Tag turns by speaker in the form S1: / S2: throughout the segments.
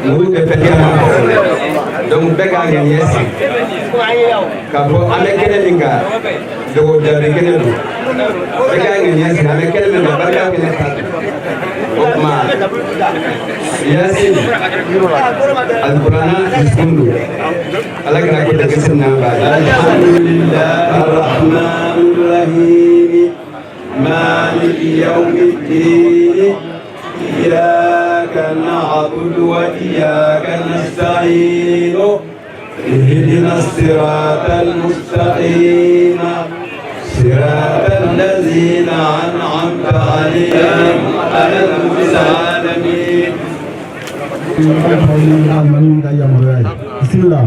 S1: nous effectivement donc bɛɛ k'a ŋaniya sigi k'a fɔ an bɛ kɛnɛ min kan dogo jaabi kɛnɛ don bɛɛ k'a ŋaniya sigi an bɛ kɛnɛ min kan barika kɛnɛ ta o tuma Yasin alkurana duskundu ala kana ko tɛ kisi na ba alhamdulillahi arrahmanir rahim maliki yawmiddin إياك نعبد وإياك نستعين اهدنا الصراط المستقيم صراط الذين أنعمت عليهم غير العالمين. بسم الله.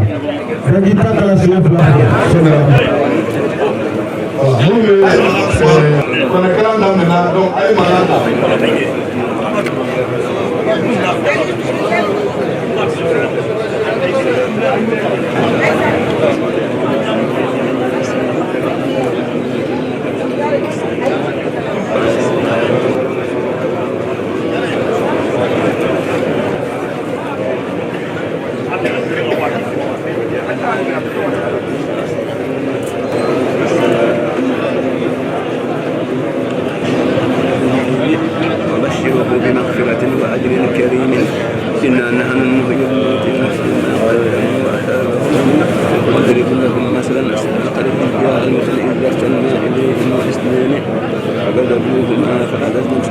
S2: وبشره بمغفرة وأجر كريم إنا نحن نحيي الموتى واضرب لهم مثلا أسألك الأنبياء المثل إذ أرسلنا إليهم اثنين فكذبوا بما فأخذنا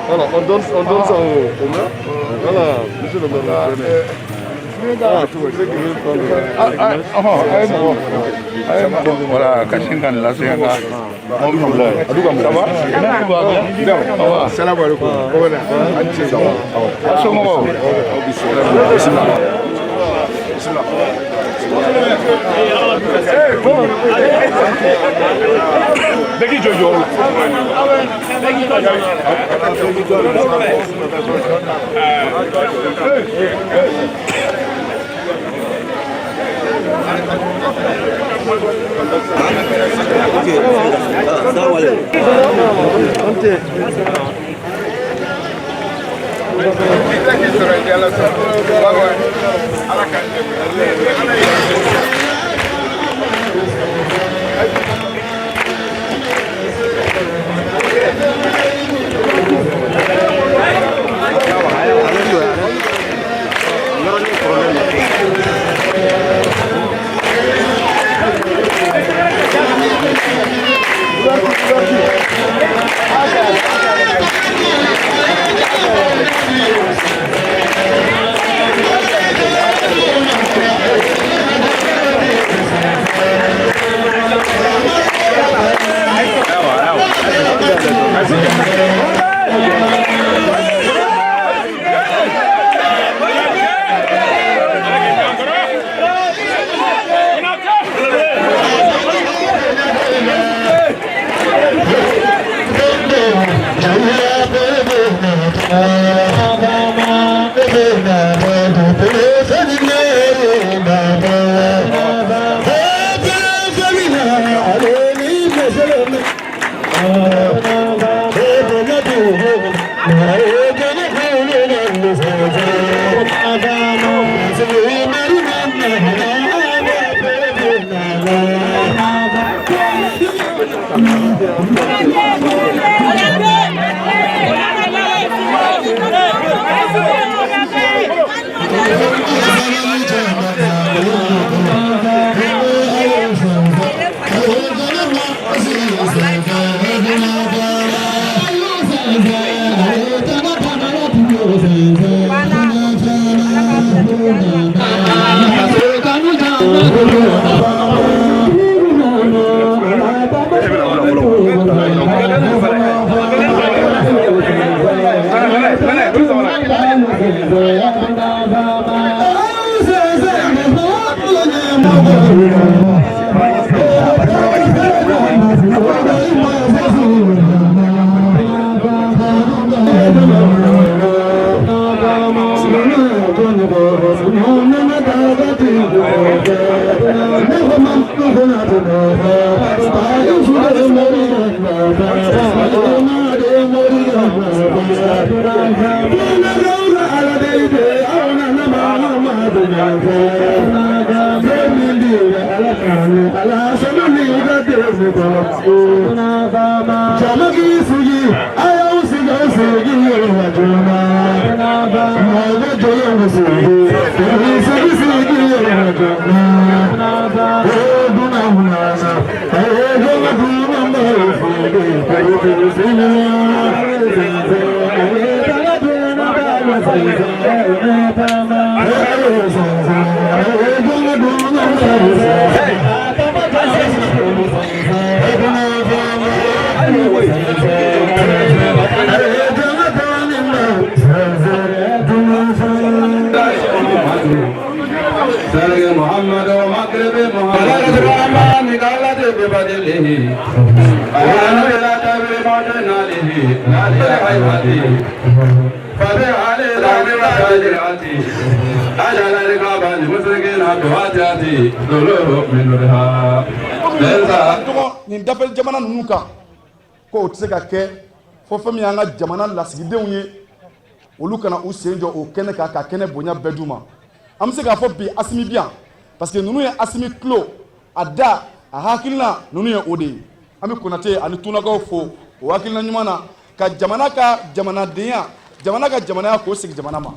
S3: Voilà, on donne ça au maire. Voilà, monsieur le maire.
S4: Voilà, Kashingan, la Séanga.
S3: Salam alaikum.
S4: Begi Jojo.
S3: Nin dafel jamana ninnu kan ko tɛ se ka kɛ fo fɛn min y'an ka jamana lasigidenw ye olu kana u sen jɔ o kɛnɛ kan ka kɛnɛ bonya bɛɛ d'u ma an bɛ se k'a fɔ bi Asimi bi yan parce que ninnu ye Asimi tulo a da a hakilina ninnu ye o de ye an bɛ Konate ani Tunakaw fo o hakilina ɲuman na ka jamana ka jamanadenya jamana ka jamanaya k'o sigi jamana ma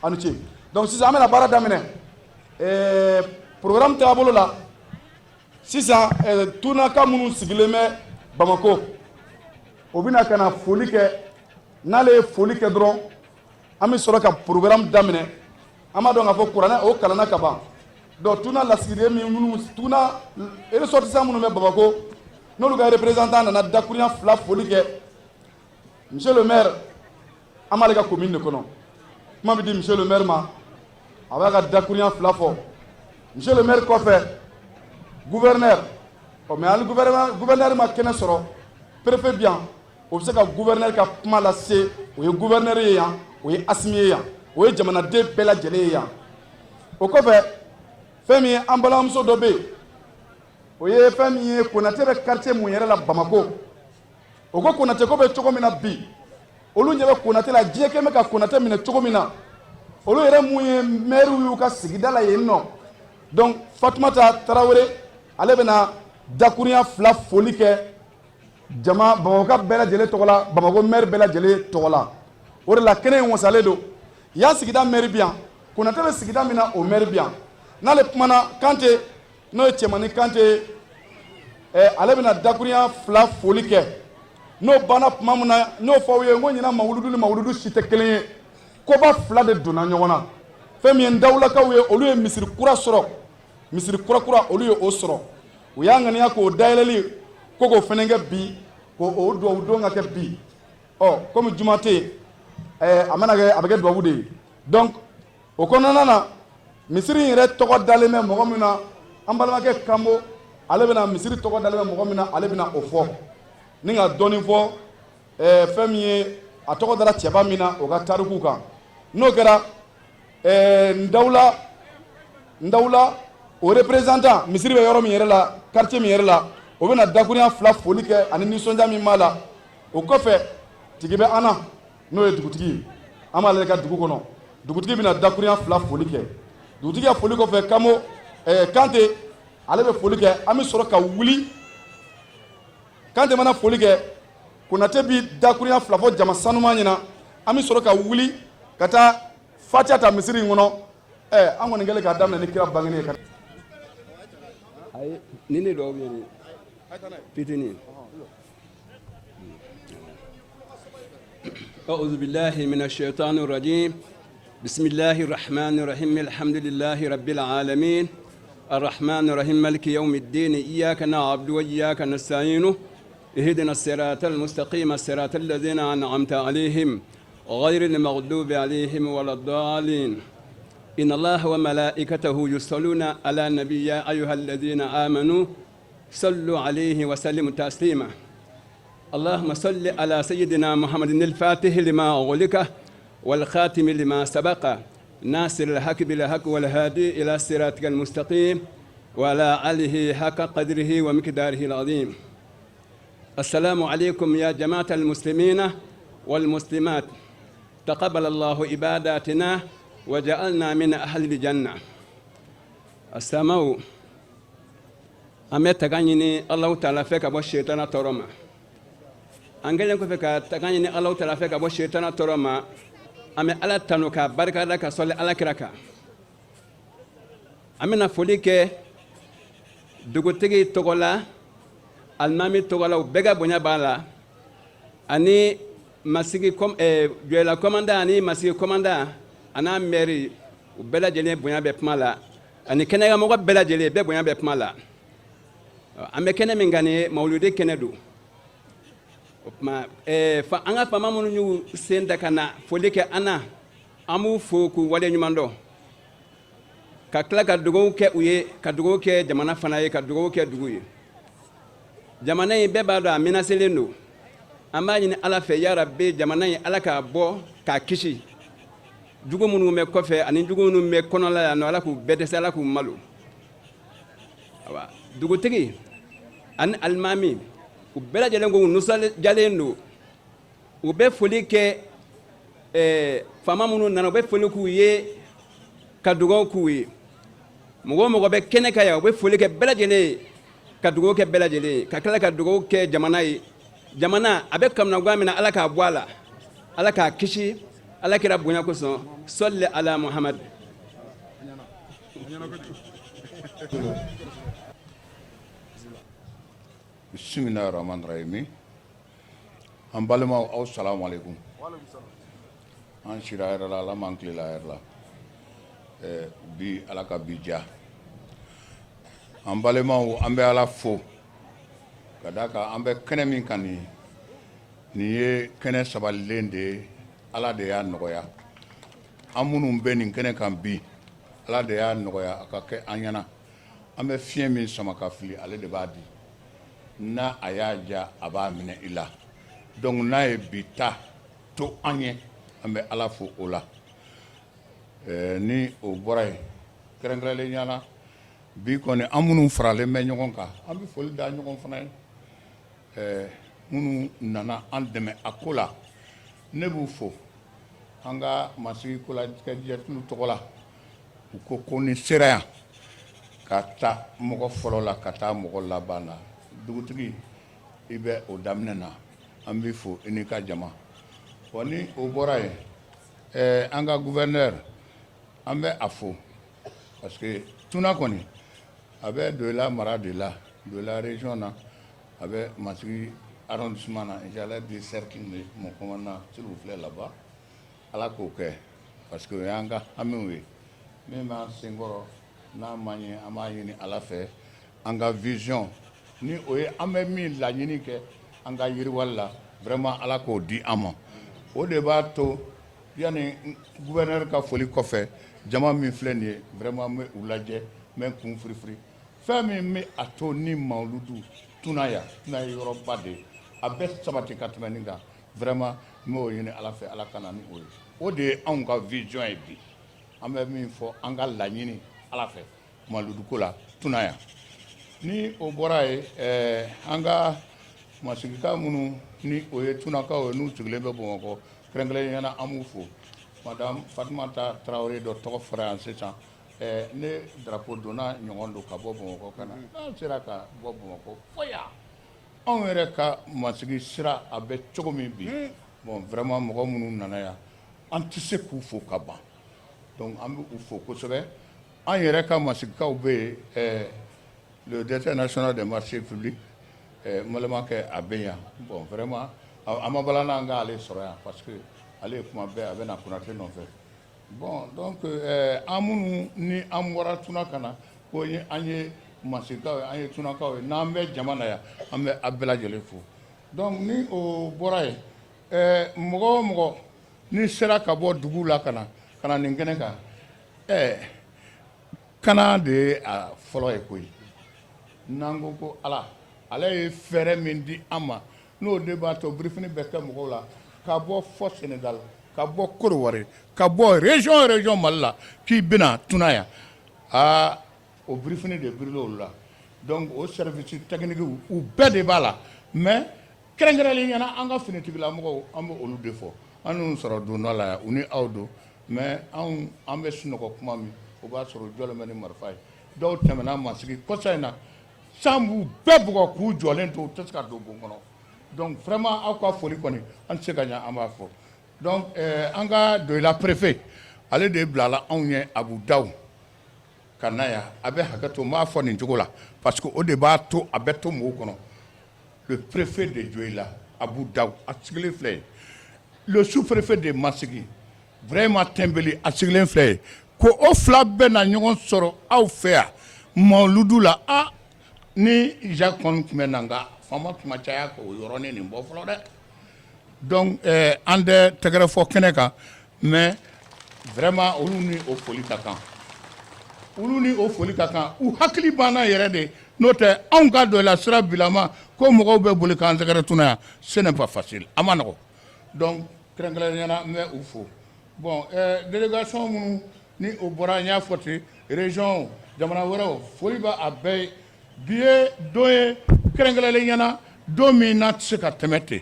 S3: a ni ce donc sisan an bɛna baara daminɛ programme taabolo la sisan Tunaka minnu sigilen bɛ Bamako o bɛna ka na foli kɛ n'ale ye foli kɛ dɔrɔn an bɛ sɔrɔ ka programme daminɛ an b'a dɔn k'a fɔ kuranɛ o kalanna ka ban donc Tuna lasigiden minnu Tuna ressortissants minnu bɛ Bamako n'olu ka représentant nana dakuruɲa 2 foli kɛ monsieur le maire an b'ale ka commune de kɔnɔ kuma bɛ di monsieur le maire ma a b'a ka dakuruɲa 2 fɔ monsieur le maire kɔfɛ gouverneur mais hali gouverneur ma kɛnɛ sɔrɔ préfet bi yan o bɛ se ka gouverneur ka kuma lase o ye gouverneur ye yan o ye Asimi ye yan o ye jamanaden bɛɛ lajɛlen ye yan o kɔfɛ fɛn min ye an balimamuso dɔ bɛ yen o ye fɛn min ye Konate bɛ quartier mun yɛrɛ la Bamako o ko Konate ko bɛ cogo min na bi olu ɲɛ bɛ Konate la diɲɛ kɛn bɛ ka Konate minɛ cogo min na olu yɛrɛ mun ye maire y'u ka sigida la yen nɔ donc Fatumata Tarawele ale bɛna dakuruɲa 2 foli kɛ Bamako bɛɛ lajɛlen tɔgɔ la Bamako maire bɛɛ lajɛlen tɔgɔ la o de la kɛnɛ in wasalen don yan sigida maire bi yan Konate bɛ sigida min na o maire bi yan n'ale kumana Kante n'o ye Cɛmani Kante ale bɛna dakuruɲa 2 foli kɛ n'o banna tuma min na n'o fɔ aw ye n ko ɲinan mawuludu ni mawuludu si tɛ kelen ye koba 2 de donna ɲɔgɔn na fɛn min ye Ndawulakaw ye olu ye misiri kura sɔrɔ misiri kura olu ye o sɔrɔ u y'a ŋaniya k'o dayɛlɛli ko k'o fɛnɛ kɛ bi k'o duwawu don ka kɛ bi komi juma tɛ yen a bɛ kɛ duwawu de ye donc o kɔnɔna na misiri in yɛrɛ tɔgɔ dalen bɛ mɔgɔ min na an balimakɛ Kambo ale bɛna misiri tɔgɔ dalen bɛ mɔgɔ min na ale bɛna o fɔ ni ka dɔɔni fɔ fɛn min ye a tɔgɔ dara cɛba min na o ka tariku kan n'o kɛra Ndawula o représentant misiri bɛ yɔrɔ min yɛrɛ la quartier min yɛrɛ la o bɛna dakuruɲa 2 foli kɛ ani nisɔndiya min b'a la o kɔfɛ tigi bɛ Ana n'o ye dugutigi ye an b'ale ka dugu kɔnɔ dugutigi bɛna dakuruɲa 2 foli kɛ dugutigi ka foli kɔfɛ Kante ale bɛ foli kɛ an bɛ sɔrɔ ka wuli Kante mana foli kɛ Konate bi dakuruɲa 2 fɔ jama sanuma ɲɛna an bɛ sɔrɔ ka wuli ka taa Fatiha ta misiri in kɔnɔ an kɔni kɛlen k'a daminɛ ni kira bangeni ye
S2: ayi ni ne dɔw bɛ yen fitinin أعوذ بالله من الشيطان الرجيم بسم الله الرحمن الرحيم الحمد لله رب العالمين الرحمن الرحيم مالك يوم الدين إياك نعبد وإياك نستعين اهدنا الصراط المستقيم الصراط الذين أنعمت عليهم غير المغضوب عليهم ولا الضالين إن الله وملائكته يصلون على النبي يا أيها الذين آمنوا صلوا عليه وسلموا تسليما اللهم صل على سيدنا محمد الفاتح لما أغلق والخاتم لما سبق ناصر الحق بالحق والهادي إلى صراطك المستقيم وعلى آله حق قدره ومقداره العظيم السلام عليكم يا جماعة المسلمين والمسلمات تقبل الله عباداتنا وجعلنا من أهل الجنة السماء أمت تغنيني الله تعالى فيك أبو الشيطان ترمى أنجلن كفيك تغنيني الله تعالى فيك أبو الشيطان ترمى أمي على تنوكا بارك لك صلي على كراكا أمينا فوليك دوغوتيغي توغولا المامي توغولا وبيغا بنيا بالا أني masigi joyla commandant ani masigi commandant ana mairie u bɛɛ lajɛlen bonya bɛ kuma la ani kɛnɛmɔgɔ bɛɛ lajɛlen bɛɛ bonya bɛ kuma la an bɛ kɛnɛ min kan ni mawuludi kɛnɛ don o tuma an ka faama minnu y'u sen da ka na foli kɛ an na an b'u fo k'u wale ɲuman dɔn ka tila ka dugawu kɛ u ye ka dugawu kɛ jamana fana ye ka dugawu kɛ dugu ye jamana in bɛɛ b'a dɔn a menacelen don an b'a ɲini ala fɛ ya rabbi jamana in ala k'a bɔ k'a kisi jugu minnu bɛ kɔfɛ ani jugu minnu bɛ kɔnɔla yan nɔ ala k'u bɛɛ dɛsɛ ala k'u malo dugutigi ani alimami u bɛɛ lajɛlen ko u nisɔndiyalen don u bɛ foli kɛ faama minnu nana u bɛ foli k'u ye ka dugawu k'u ye mɔgɔ o mɔgɔ bɛ kɛnɛ kan yan u bɛ foli kɛ bɛɛ lajɛlen ka dugawu kɛ bɛɛ lajɛlen ka tila ka dugawu kɛ jamana ye jamana a bɛ kamana gan min na ala k'a bɔ a la ala k'a kisi ala kɛra bonya kosɔn sɔli ala muhamad
S4: bisimilahi rahmani rahim an balimaw aw salamu alaikum an sira hɛrɛ la ala m'an tilela hɛrɛ la bi ala ka bi diya an balimaw an bɛ ala fo ka da kan an bɛ kɛnɛ min kan nin ye kɛnɛ sabalilen de ye ala de y'a nɔgɔya an minnu bɛ nin kɛnɛ kan bi ala de y'a nɔgɔya a ka kɛ an ɲɛna an bɛ fiɲɛ min sama ka fili ale de b'a di n'a a y'a ja a b'a minɛ i la donc n'a ye bi ta to an ye an bɛ ala fo o la ni o bɔra yen kɛrɛnkɛrɛnlen ɲɛna bi kɔni an minnu faralen bɛ ɲɔgɔn kan an bɛ foli da ɲɔgɔn fana ye minnu nana an dɛmɛ a ko la ne b'u fo an ka masigi ko la jɛkulu tɔgɔ la u ko ni sera yan ka taa mɔgɔ fɔlɔ la ka taa mɔgɔ laban na dugutigi i bɛ o daminɛ na an b'i fo i n'i ka jama wa ni o bɔra yen an ka gouverneur an bɛ a fo parce que tuna kɔni a bɛ Doila mara de la Doila région na a bɛ masigi arrondissement na j'allais dire cercle de mon commandant s'il vous plaît là-bas ala k'o kɛ parce que o y'an ka hamiw ye min b'an senkɔrɔ n'a ma ɲɛ an b'a ɲini ala fɛ an ka vision ni o ye an bɛ min laɲini kɛ an ka yiriwali la vraiment ala k'o di an ma o de b'a to yanni gouverneur ka foli kɔfɛ jama min filɛ nin ye vraiment n bɛ u lajɛ n bɛ n kun firifiri fɛn min bɛ a to ni mawuludu tuna ye yɔrɔba de ye a bɛ sabati ka tɛmɛ nin kan vraiment n b'o ɲini ala fɛ ala ka na ni o ye o de ye anw ka vision ye bi an bɛ min fɔ an ka laɲini ala fɛ mawuluduko la tuna yan ni o bɔra ye an ka masigika minnu ni o ye tunakaw ye n'u sigilen bɛ bamakɔ kɛrɛnkɛrɛnnen ɲɛna an b'u fo madame fatumata tarawele dɔ tɔgɔ fɔra yan sisan ne drapeau donna ɲɔgɔn don ka bɔ bamakɔ ka na n'an sera ka bɔ bamakɔ fo yan anw yɛrɛ ka masigi sira a bɛ cogo min bi bon vraiment mɔgɔ minnu nana yan an tɛ se k'u fo ka ban donc an bɛ u fo kosɛbɛ an yɛrɛ ka masigikaw bɛ yen le directeur national des marchés publics malimakɛ a bɛ yan bon vraiment a ma bala n'an k'ale sɔrɔ yan parce que ale kuma bɛɛ a bɛ na Konate nɔfɛ bon donc an minnu ni an bɔra tuna ka na ko an ye masigikaw ye an ye tunakaw ye n'an bɛ jama na yan an bɛ a bɛɛ lajɛlen fo donc ni o bɔra yen mɔgɔ o mɔgɔ ni sera ka bɔ dugu la ka na nin kɛnɛ kan kana de ye a fɔlɔ ye koyi n'an ko ala ale ye fɛɛrɛ min di an ma n'o de b'a to birifini bɛ kɛ mɔgɔw la ka bɔ fɔ Sénégal ka bɔ Côte-d'Ivoire ka bɔ région Mali la k'i bɛna tuna yan o birifini de birila olu la donc o service technique u bɛɛ de b'a la mais kɛrɛnkɛrɛnlen ɲɛna an ka finitigilamɔgɔw an bɛ olu de fɔ an n'u sɔrɔ dondɔ la yan u ni aw don mais an bɛ sunɔgɔ kuma min o b'a sɔrɔ jɔlen bɛ ni marifa ye dɔw tɛmɛna masigi kɔsa in na san b'u bɛɛ bugɔ k'u jɔlen to u tɛ se ka don bon kɔnɔ donc vraiment aw ka foli kɔni an tɛ se ka ɲɛ an b'a fɔ donc an ka Doila préfet ale de bilala anw ye Abu Daw ka na yan a bɛ hakɛ to n b'a fɔ nin cogo la parce que o de b'a to a bɛ to mɔgɔw kɔnɔ le préfet de Doila Abu Daw a sigilen filɛ yen le sous-préfet de Masigi vraiment Tɛnbeli a sigilen filɛ yen ko o fila bɛɛ na ɲɔgɔn sɔrɔ aw fɛ yan mawuludu la ni Jacques kɔni tun bɛ na nka faama tun ma caya k'o yɔrɔnin nin bɔ fɔlɔ dɛ donc an tɛ tɛgɛrɛ fɔ kɛnɛ kan mais vraiment olu ni o foli ka kan u hakili banna yɛrɛ de n'o tɛ anw ka Doila sira bilama ko mɔgɔw bɛ boli k'an tɛgɛrɛ tuna yan ce n'est pas facile a ma nɔgɔ donc kɛrɛnkɛrɛnnen ɲɛna n bɛ u fo bon délégation minnu ni o bɔra n y'a fɔ ten région jamana wɛrɛw foli b'a a bɛɛ ye bi ye don ye kɛrɛnkɛrɛnlen ɲɛna don min n'a tɛ se ka tɛmɛ ten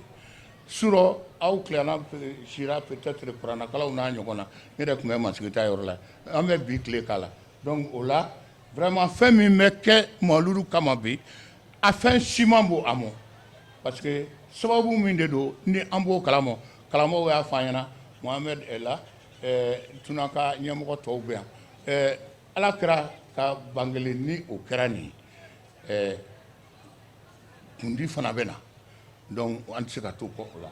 S4: surɔ aw tilela sira peut-être kuranakalaw n'a ɲɔgɔn na ne yɛrɛ tun bɛ masigita yɔrɔ la an bɛ bi tile k'a la donc o la vraiment fɛn min bɛ kɛ mawuludu kama bi a fɛn siman b'o a mɔ parce que sababu min de don ni an b'o kalama karamɔgɔw y'a fɔ an ɲɛna Mohamed est là tuna ka ɲɛmɔgɔ tɔw bɛ yan ala kɛra ka bangelen ni o kɛra nin kundi fana bɛ na donc an tɛ se ka to kɔ o la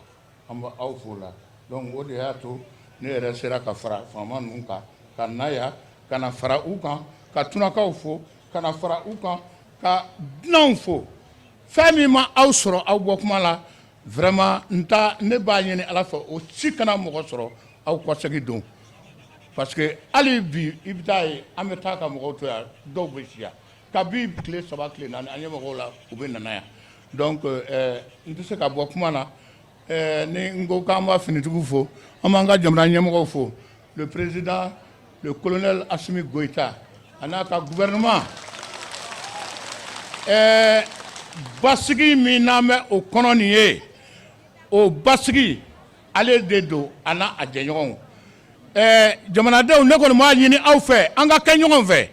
S4: an bɛ aw fo la donc o de y'a to ne yɛrɛ sera ka fara faama ninnu kan ka na yan ka na fara u kan ka tunakaw fo ka na fara u kan ka dunanw fo fɛn min ma aw sɔrɔ aw bɔ kuma la vraiment ne b'a ɲini ala fɛ o si kana mɔgɔ sɔrɔ aw kɔsegin don parce que hali bi i bɛ taa ye an bɛ taa ka mɔgɔw to yan dɔw bɛ si yan kabi tile 3 tile 4 an ye mɔgɔw la u bɛ nana yan donc n tɛ se ka bɔ kuma na ni n ko k'an b'a finitigiw fo an b'an ka jamana ɲɛmɔgɔw fo le président le colonel Assimi Goïta a n'a ka gouvernement basigi min n'an bɛ o kɔnɔ nin ye o basigi ale de don a n'a jɛɲɔgɔnw jamanadenw ne kɔni b'a ɲini aw fɛ an ka kɛ ɲɔgɔn fɛ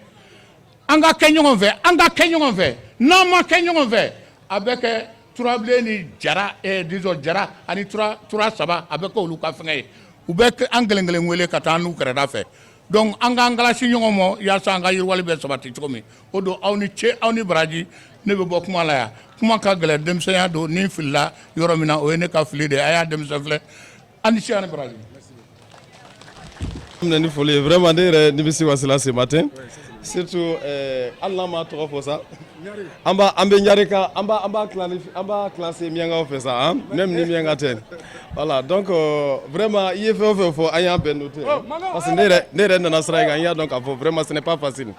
S4: an ka kɛ ɲɔgɔn fɛ an ka kɛ ɲɔgɔn fɛ n'an ma kɛ ɲɔgɔn fɛ a bɛ kɛ turabilen ni jara disons jara ani tura saba a bɛ kɛ olu ka fɛngɛ ye u bɛ an kelen kelen wele ka taa n'u kɛrɛda fɛ donc an k'an galasi ɲɔgɔn ma yaasa an ka yiriwali bɛ sabati cogo min o don aw ni ce aw ni baraji ne bɛ bɔ kuma la yan kuma ka gɛlɛn denmisɛnya don ni filila yɔrɔ min na o ye ne ka fili de ye a y'a denmisɛn filɛ an ni ce ani baraji.
S5: Ni folie vraiment ne yɛrɛ nimisi wasila ce matin surtout hali n'an m'a tɔgɔ fɔ sa an bɛ ɲari kan an b'a classer miyankaw fɛ sa même ni miyanka tɛ voilà donc vraiment i ye fɛn o fɛn fɔ an y'a bɛɛ noter parce que ne yɛrɛ nana sira in kan n y'a dɔn k'a fɔ vraiment ce n'est pas facile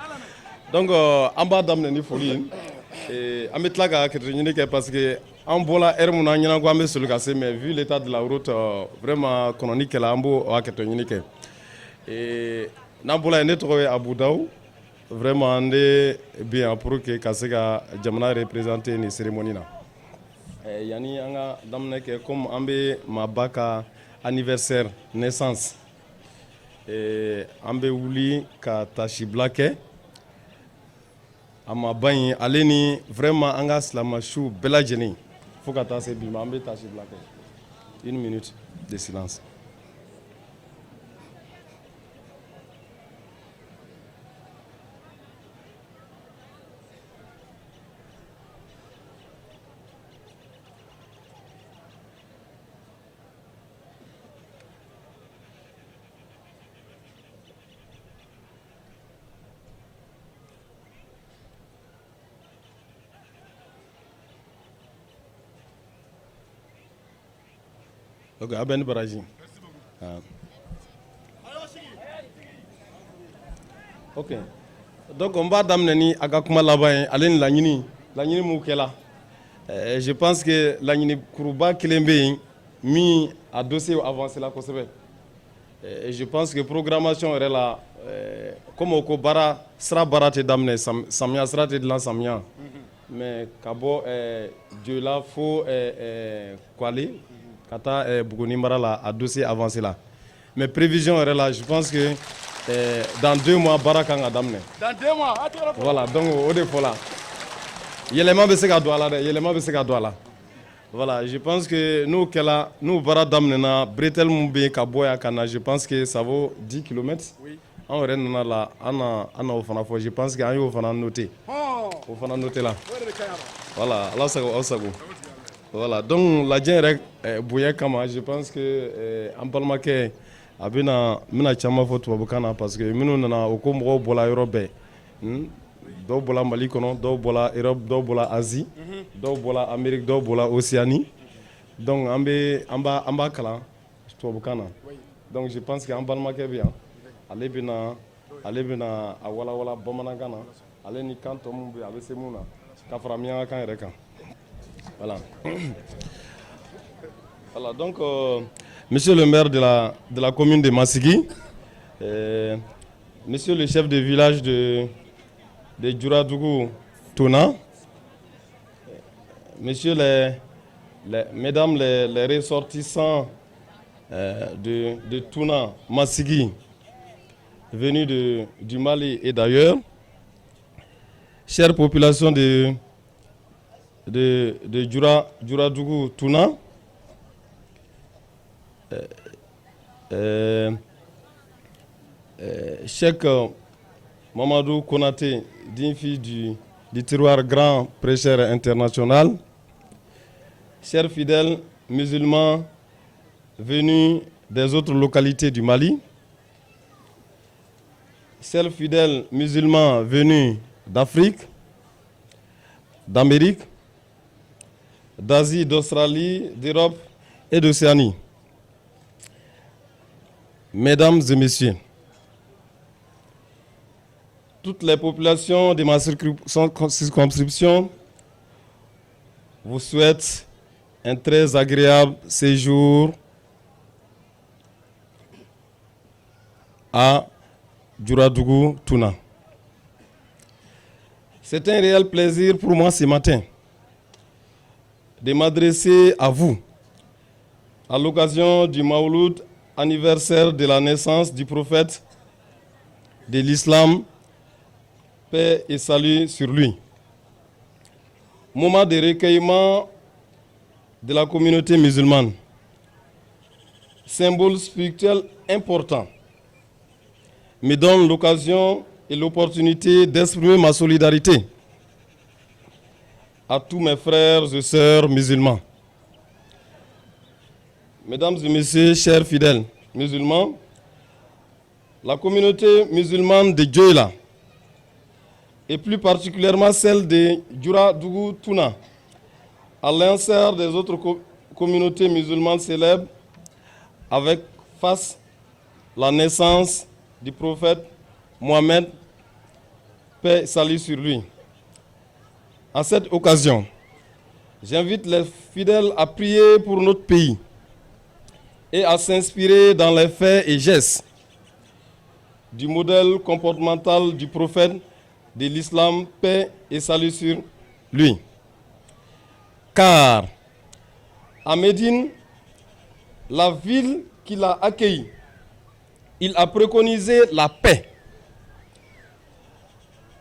S5: donc an b'a daminɛ ni foli ye an bɛ tila ka kɛlɛ ɲini kɛ parce que an bɔra heure mun na an ɲɛna ko an bɛ soli ka se mais vu l'état de la route vraiment kɔnɔni kɛla an b'o hakɛto ɲini kɛ n'an bɔra yen ne tɔgɔ ye Abu Daw vraiment ne bɛ yan pour que ka se ka jamana représenter nin cérémonie na yani an ka daminɛ kɛ comme an bɛ maaba ka anniversaire naissance an bɛ wuli ka tasibila kɛ a maaba in ale ni vraiment an ka silamɛsiw bɛɛ lajɛlen fo ka taa se bi ma an bɛ tasibila kɛ 1 minute de silence. Ok, Aben Baraji. Ok. Donc on va d'amener à Gakuma là-bas, Alain Lagnini Moukela. Je pense que Lagnini Kourouba Kilembe mis à dossier avancé là. Je pense que programmation est là. Comme au Kobara, sera baraté d'amener, Samia sera de l'ensemble. Mais Kabo, Dieu là, faut quoi aller? Kata Bougounimbara là, à dossier avancé là. Mais prévision est là, je pense que dans 2 mois, Barakan a damné.
S3: Dans 2 mois,
S5: voilà, donc au défaut là. Yélément Besseka doit là. Voilà, je pense que nous Bara damnena, Bretel Moubé, Kaboya, Kana, je pense que ça vaut 10 km. Oui. En rentrant là, je pense qu'il y a un noté. Au fond noté là. Voilà, là ça go. Voilà, donc la gente bouillait comme je pense que en Palmaké a bien mina chama photo bukana parce que nous na okomro bola Europe do bola Mali kono do bola Europe do bola Asie do bola Amérique do bola Océanie donc amba kala to bukana donc je pense que en Palmaké bien aller bina a wala bamanangana aller ni kanto mumbe avec semuna ka framia kan reka. Voilà. Voilà, donc, monsieur le maire de la commune de Massigui, monsieur le chef de village de Djouradougou Touna, monsieur mesdames les ressortissants de Touna, Massigui, venus du Mali et d'ailleurs, chère population de Djuradougou Touna, Cheikh Mamadou Konaté, digne fille du terroir grand prêcheur international, chers fidèles musulmans venus des autres localités du Mali, chers fidèles musulmans venus d'Afrique, d'Amérique, d'Asie, d'Australie, d'Europe et d'Océanie. Mesdames et messieurs, toutes les populations de ma circonscription vous souhaitent un très agréable séjour à Djuradougou Touna. C'est un réel plaisir pour moi ce matin de m'adresser à vous à l'occasion du Mawlud, anniversaire de la naissance du prophète de l'islam, paix et salut sur lui. Moment de recueillement de la communauté musulmane, symbole spirituel important, me donne l'occasion et l'opportunité d'exprimer ma solidarité à tous mes frères et sœurs musulmans. Mesdames et messieurs, chers fidèles musulmans, la communauté musulmane de Djoila, et plus particulièrement celle de Djuradougou Touna, à l'instar des autres communautés musulmanes célèbres, avec face la naissance du prophète Mohammed, paix et salut sur lui. À cette occasion, j'invite les fidèles à prier pour notre pays et à s'inspirer dans les faits et gestes du modèle comportemental du prophète de l'islam, paix et salut sur lui. Car à Médine, la ville qu'il a accueillie, il a préconisé la paix.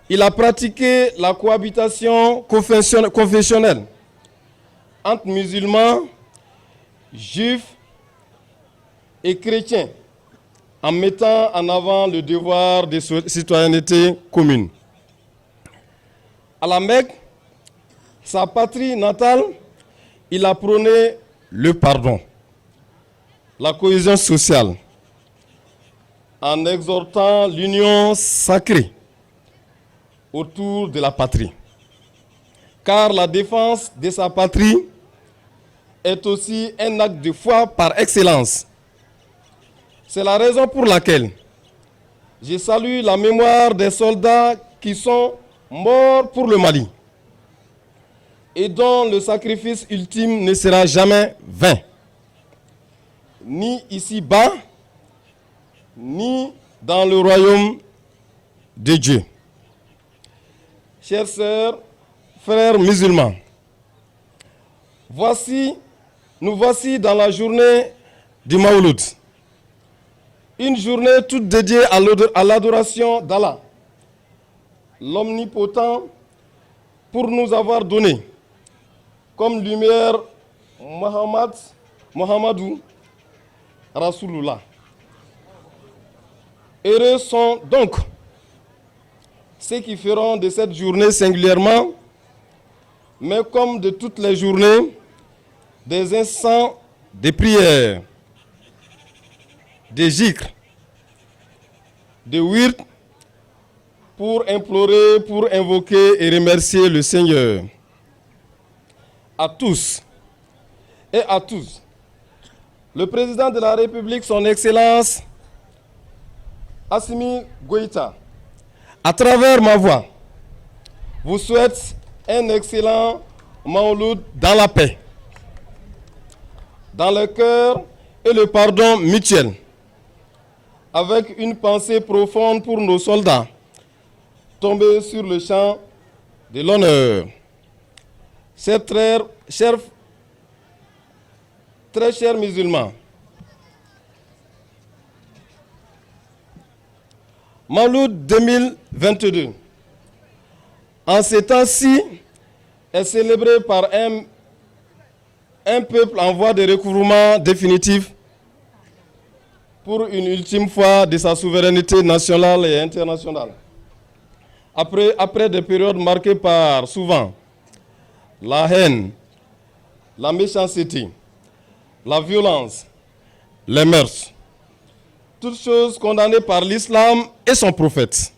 S5: Il a pratiqué la cohabitation confessionnelle entre musulmans, juifs et chrétiens, en mettant en avant le devoir de citoyenneté commune. À la Mecque, sa patrie natale, il a prôné le pardon, la cohésion sociale, en exhortant l'union sacrée autour de la patrie. Car la défense de sa patrie est aussi un acte de foi par excellence. C'est la raison pour laquelle je salue la mémoire des soldats qui sont morts pour le Mali et dont le sacrifice ultime ne sera jamais vain, ni ici-bas, ni dans le royaume de Dieu. Chères sœurs, frères musulmans, nous voici dans la journée du Mawlud, une journée toute dédiée à l'adoration d'Allah, l'Omnipotent, pour nous avoir donné comme lumière Mohammadou Rasulullah. Heureux sont donc ceux qui feront de cette journée singulièrement, mais comme de toutes les journées, des instants de prière, des zikrs, des wird, pour implorer, pour invoquer et remercier le Seigneur. À tous et à tous, le président de la République, son Excellence Assimi Goïta, à travers ma voix, vous souhaite un excellent Mawlud dans la paix, dans le cœur et le pardon mutuel, avec une pensée profonde pour nos soldats tombés sur le champ de l'honneur. Très chers musulmans, Mawlud 2022. En ces temps-ci est célébrée par un peuple en voie de recouvrement définitif pour une ultime fois de sa souveraineté nationale et internationale. Après des périodes marquées par souvent la haine, la méchanceté, la violence, les mœurs, toutes choses condamnées par l'islam et son prophète.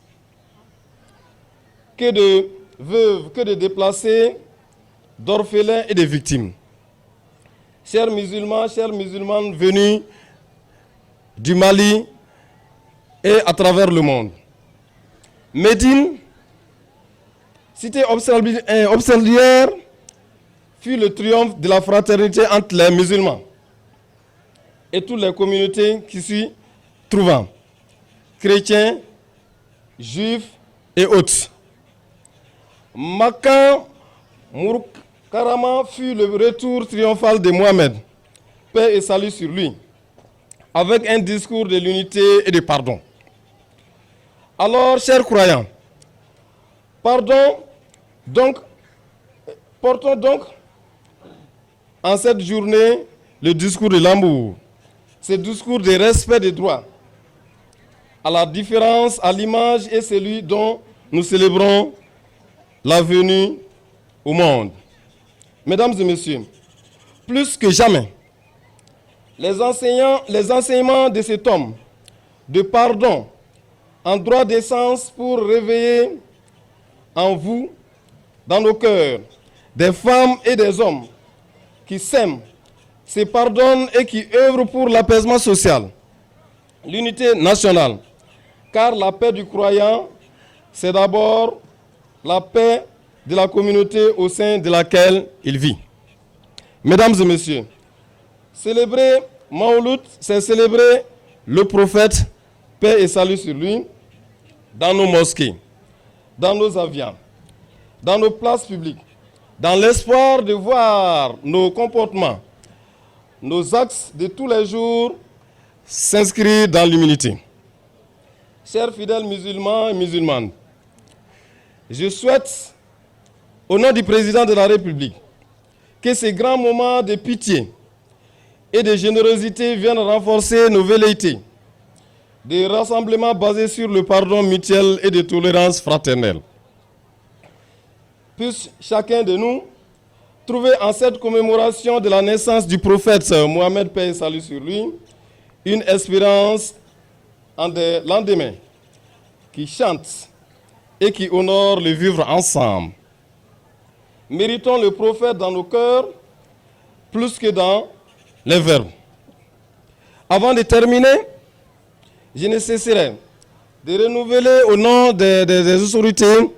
S5: Que de veuves, que de déplacés, d'orphelins et de victimes. Chers musulmanes venus du Mali et à travers le monde. Médine, cité observière, fut le triomphe de la fraternité entre les musulmans et toutes les communautés qui s'y trouvent, chrétiens, juifs et autres. Makan Mourkarama fut le retour triomphal de Mohamed, paix et salut sur lui, avec un discours de l'unité et de pardon. Alors, chers croyants, portons donc en cette journée le discours de l'amour, ce discours de respect des droits, à la différence, à l'image et celui dont nous célébrons la venue au monde. Mesdames et messieurs, plus que jamais, les enseignements de cet homme de pardon en droit d'essence pour réveiller en vous, dans nos cœurs, des femmes et des hommes qui s'aiment, se pardonnent et qui œuvrent pour l'apaisement social, l'unité nationale. Car la paix du croyant, c'est d'abord la paix de la communauté au sein de laquelle il vit. Mesdames et messieurs, célébrer Maouloud, c'est célébrer le prophète, paix et salut sur lui, dans nos mosquées, dans nos avions, dans nos places publiques, dans l'espoir de voir nos comportements, nos axes de tous les jours s'inscrire dans l'humilité. Chers fidèles musulmans et musulmanes, je souhaite, au nom du président de la République, que ces grands moments de pitié et de générosité viennent renforcer nos velléités, des rassemblements basés sur le pardon mutuel et de tolérance fraternelle. Puisse chacun de nous trouver en cette commémoration de la naissance du prophète Mohamed, paix et salut sur lui, une espérance en des lendemains qui chantent et qui honorent le vivre ensemble. Méritons le prophète dans nos cœurs plus que dans les verbes. Avant de terminer, je ne cesserai de renouveler au nom des autorités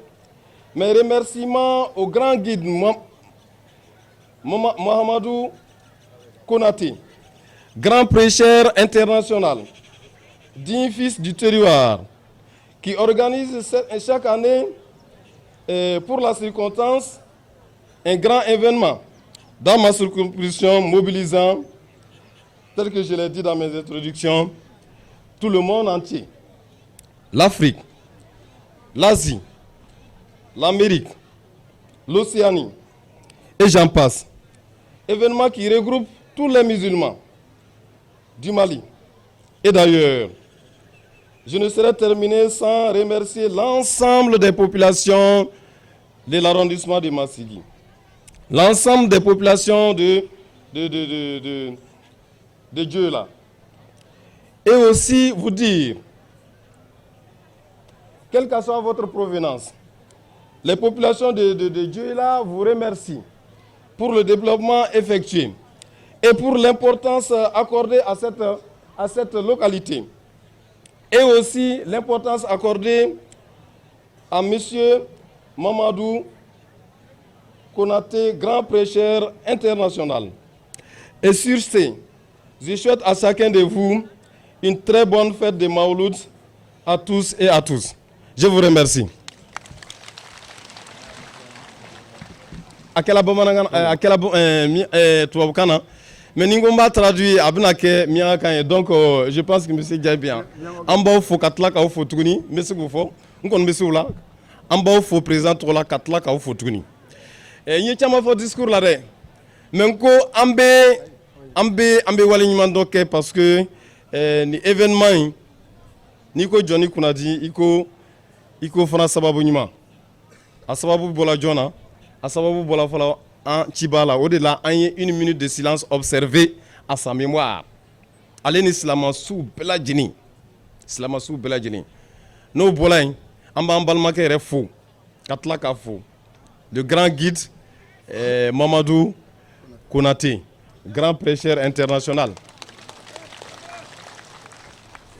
S5: mes remerciements au grand guide Mohamedou Konaté, grand prêcheur international, digne fils du terroir, qui organise chaque année, pour la circonstance, un grand événement dans ma circonscription mobilisant, tel que je l'ai dit dans mes introductions, tout le monde entier. L'Afrique, l'Asie, l'Amérique, l'Océanie, et j'en passe. Événement qui regroupe tous les musulmans du Mali et d'ailleurs. Je ne saurais terminer sans remercier l'ensemble des populations de l'arrondissement de Massigui. L'ensemble des populations de Dieu là. Et aussi vous dire, quelle que soit votre provenance, les populations de Dieu là vous remercient pour le développement effectué et pour l'importance accordée à cette localité. Et aussi l'importance accordée à M. Mamadou Konaté, grand prêcheur international. Et sur ce, je souhaite à chacun de vous une très bonne fête de Maouloud à tous et à tous. Je vous remercie. Mais Ningomba traduit Abnake Miakan, donc je pense que M. Diabien. Amba fo katlaka ou fo tuni, M. Goufo, on connaît M. Oula. Amba fo présent la katlaka ou fo tuni. n ye caman fɔ discours la dɛ mais n ko an bɛ waleɲuman dɔ kɛ parce que ni événement in n'i ko Jɔni Kunadi i ko fana sababu ɲuman a sababu bɔla jɔn na a sababu bɔla fɔlɔ an cibaa la o de la an ye 1 minute de silence observé à sa mémoire ale ni silamɛsuw bɛɛ lajɛlen n'o bɔla yen an b'an balimakɛ yɛrɛ fo ka tila k'a fo le grand guide Mamadou Konaté grand prêcheur international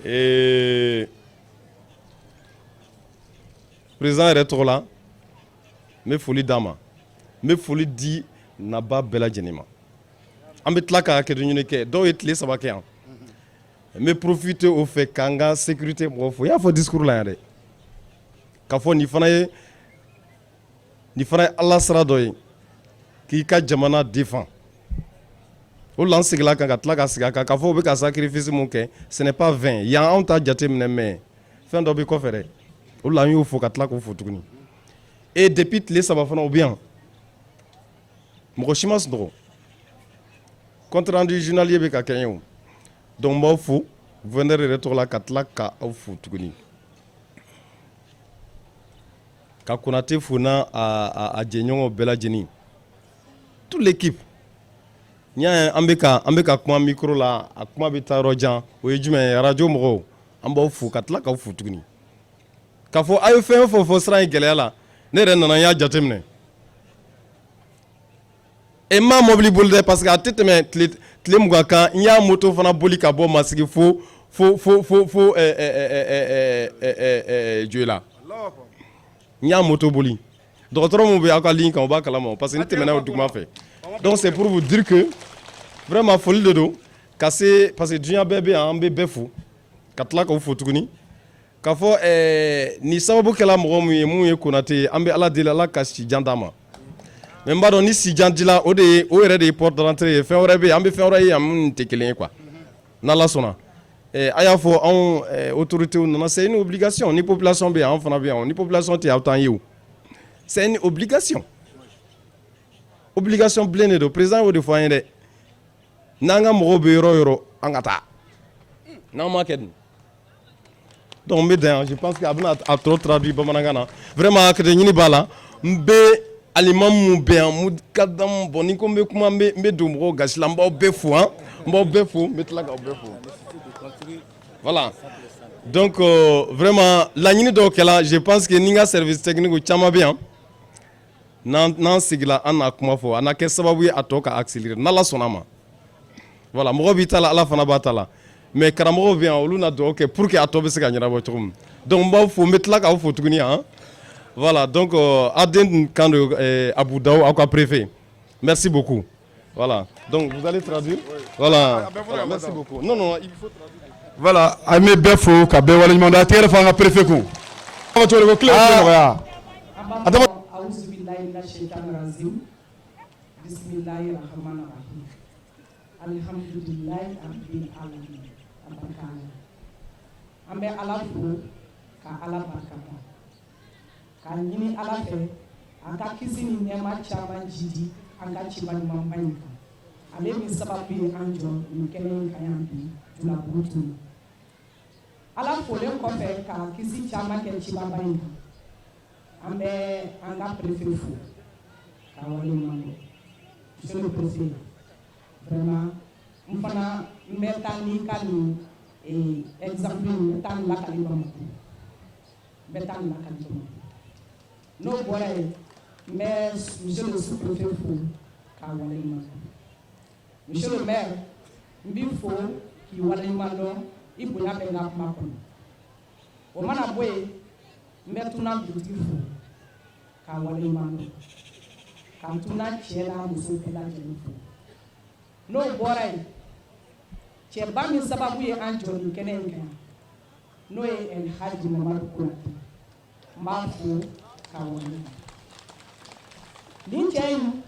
S5: et président yɛrɛ tɔgɔ la n bɛ foli d'a ma n bɛ foli di naba bɛɛ lajɛlen ma an bɛ tila ka hakɛto ɲini kɛ dɔw ye tile 3 kɛ yan n bɛ profiter o fɛ k'an ka sécurité mɔgɔw fo i y'a fɔ discours la yan dɛ k'a fɔ nin fana ye Ala sira dɔ ye k'i ka jamana défend o la n segila kan ka tila ka segin a kan k'a fɔ o bɛ ka sacrifice mun kɛ ce n'est pas vain yan anw t'a jate minɛ mais fɛn dɔ bɛ kɔfɛ dɛ o la an y'o fo ka tila k'o fo tuguni et depuis tile 3 fana o bɛ yan mɔgɔ si ma sunɔgɔ compte rendu journalier bɛ ka kɛ n ye o donc n b'aw fo gouverneur yɛrɛ tɔgɔ la ka tila k'aw fo tuguni ka Konate fo n'a a jɛɲɔgɔnw bɛɛ lajɛlen toute l'équipe n y'a ye an bɛ ka kuma micro la a kuma bɛ taa yɔrɔ jan o ye jumɛn ye radio mɔgɔw an b'aw fo ka tila k'aw fo tuguni k'a fɔ a ye fɛn o fɛn fɔ sira in gɛlɛya la ne yɛrɛ nana n y'a jateminɛ et m'a mobili boli dɛ parce que a tɛ tɛmɛ tile 20 kan n y'a moto fana boli ka bɔ Masigi fo Joyi la n y'a moto boli dɔgɔtɔrɔ mun bɛ aw ka ligne kan o b'a kalama parce que n tɛmɛna o duguma fɛ donc c'est pour vous dire que vraiment foli de don ka se parce que diɲɛ bɛɛ bɛ yan an bɛ bɛɛ fo ka tila k'aw fo tuguni k'a fɔ ni sababu kɛla mɔgɔ mun ye Konate ye an bɛ Ala deli Ala ka sijan d'a ma mais n b'a dɔn ni sijan dila o yɛrɛ de ye porte d'entrée ye fɛn wɛrɛ bɛ yen an bɛ fɛn wɛrɛ ye yan minnu tɛ kelen ye quoi n'Ala sɔnna a y'a fɔ anw autorités nana c'est une obligation ni population bɛ yan an fana bɛ yan ni population tɛ yan aw t'an ye o c'est une obligation bilen de don président y'o de fɔ an ye dɛ n'an ka mɔgɔw bɛ yɔrɔ o yɔrɔ an ka taa n'an ma kɛ dun donc n bɛ dan yan je pense que a bɛna a tɔ traduit bamanankan na vraiment hakɛto ɲini b'a la n bɛ alimami mun bɛ yan mun ka da bon ni ko n bɛ kuma n bɛ don mɔgɔw gasi la n b'aw bɛɛ fo n b'aw bɛɛ fo n bɛ tila k'aw bɛɛ fo voilà donc vraiment laɲini dɔw kɛla je pense que ni n ka service technique caman bɛ yan n'an sigila an n'a kuma fɔ a na kɛ sababu ye a tɔ ka accélérer n'Ala sɔnna a ma voilà mɔgɔ b'i ta la Ala fana b'a ta la mais karamɔgɔw bɛ yan olu na dugawu kɛ pour que a tɔ bɛ se ka ɲɛnabɔ cogo min donc n b'aw fo n bɛ tila k'aw fo tuguni han voilà donc Aden Kando Abou Daou aw ka préfet merci beaucoup voilà donc vous allez traduire voilà merci beaucoup non il faut traduire
S3: voilà an bɛ bɛɛ fo ka bɛɛ waleɲuman dɔn a tɛgɛ de fɔ an ka préfet kun a cogo ko tile tɛ nɔgɔya
S6: Bismillahirrahmanirrahim. Alhamdulillahi rabbil alamin. An bɛ Ala fo ka Ala barikada k'a ɲini Ala fɛ an ka kisi ni nɛɛma caman jidi an ka ciba ɲumanba in kan ale min sababu ye an jɔ nin kɛnɛ in kan yan bi Julaburu tun Ala folen kɔfɛ ka kisi caman kɛ cibaba in kan an bɛ an ka préfet fo k'a waleɲuman dɔn monsieur le préfet vraiment n fana n bɛ taa n'i ka nin exemple in n bɛ taa nin lakali Bamako n bɛ taa nin lakali Bamako n'o bɔra yen n bɛ monsieur le sous-préfet fo k'a waleɲuman dɔn monsieur le maire n b'i fo k'i waleɲuman dɔn i bonya bɛ n ka kuma kɔnɔ o mana bɔ yen n bɛ tuna dugutigi fo k'a waleɲuman dɔn ka n tuna cɛ n'a muso bɛɛ lajɛlen fo n'o bɔra yen cɛba min sababu ye an jɔ nin kɛnɛ in kan n'o ye Elhaji Mamadu Konate n b'a fo k'a waleɲuman nin cɛ in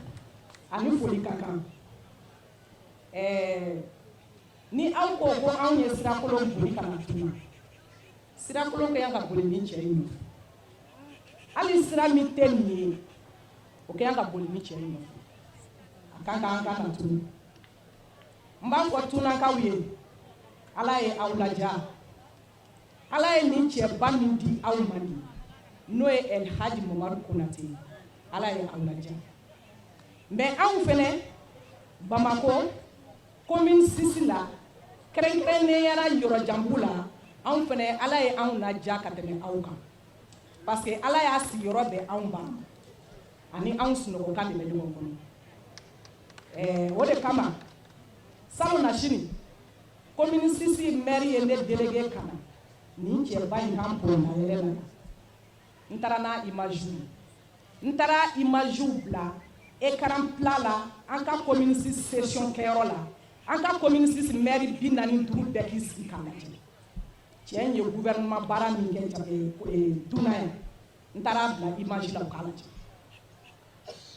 S6: ani foli ka kan ni aw ko ko anw ye sirakolon boli ka na tuma sirakolon ka yan ka boli nin cɛ in hali sira min tɛ nin ye o kɛ yan ka boli ni cɛ in nɔfɛ a kan ka tunu n b'a fɔ tunakaw ye ala ye aw ladiya ala ye nin cɛba min di aw ma di n'o ye El Hadji Mamadu Konate ala ye aw ladiya mais anw fɛnɛ Bamako commune 6 la kɛrɛnkɛrɛnnenya yɔrɔjanbu la anw fɛnɛ ala ye anw ladiya ka tɛmɛ aw kan parce que ala y'a sigiyɔrɔ bɛn anw ba ani anw sunɔgɔkan de bɛ ɲɔgɔn kɔnɔ o de kama salon na sini commune 6 maire ye ne délégué ka na nin cɛba in kan bonya yɛrɛ la n taara n'a image ye n taara image bila écran plat la an ka commune 6 session kɛyɔrɔ la an ka commune 6 maire 45 bɛɛ k'i sigi k'a lajɛ cɛ in ye gouvernement baara min kɛ duna yan n taara bila image la u k'a lajɛ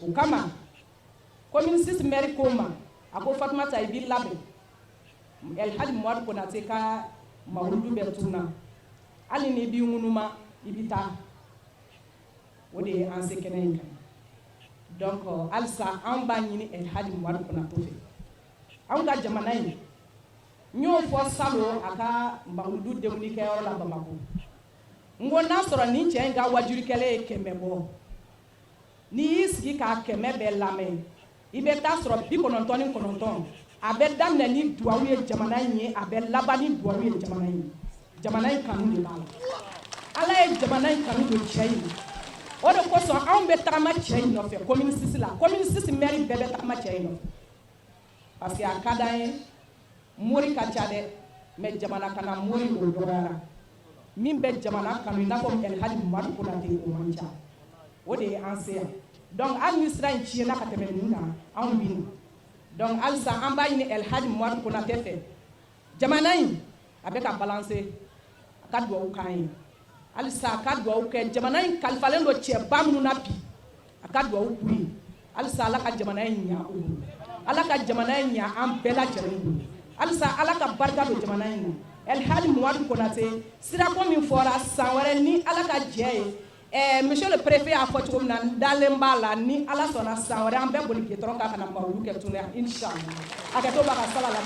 S6: o kama commune 6 maire ko ma a ko Fatumata i b'i labɛn El Hadji Mamadu Konate ka mawuludu bɛ tuna hali ni b'i ŋunuma i bɛ taa o de ye an se kɛnɛ in kan donc halisa an b'a ɲini El Hadji Mamadu Konate fɛ anw ka jamana in n y'o fɔ salon a ka mawuludu deguli kɛyɔrɔ la Bamako n ko n'a sɔrɔ nin cɛ in ka wajurukɛlen ye 100 bɔ n'i y'i sigi k'a 100 bɛɛ lamɛn i bɛ taa sɔrɔ 99 a bɛ daminɛ ni duwawu ye jamana in ye a bɛ laban ni duwawu ye jamana in ye jamana in kanu de b'a la ala ye jamana in kanu don cɛ in o de kosɔn anw bɛ tagama cɛ in nɔfɛ commune 6 la commune 6 maire bɛɛ bɛ tagama cɛ in nɔfɛ parce que a ka d'an ye mori ka ca dɛ mais jamana kana mori o dɔgɔyara min bɛ jamana kanu i n'a fɔ El Hadji Mamadu Konate o man ca o de ye an se yan donc hali ni sira in tiɲɛna ka tɛmɛ nin kan anw bɛ na donc halisa an b'a ɲini El Hadji Mamadu Konate fɛ jamana in a bɛ ka balancer a ka duwawu k'an ye halisa a ka duwawu kɛ jamana in kalifalen don cɛba minnu na bi a ka duwawu k'u ye halisa ala ka jamana in ɲa u bolo ala ka jamana in ɲa an bɛɛ lajɛlen bolo halisa ala ka barika don jamana in na El Hadji Mamadu Konate sirako min fɔra san wɛrɛ ni ala ka jɛ ye monsieur le préfet y'a fɔ cogo min na n dalen b'a la ni ala sɔnna san wɛrɛ an bɛɛ boli gitɔrɔn kan ka na mawulu kɛ tuguni inchallah a kɛ to b'a ka sala la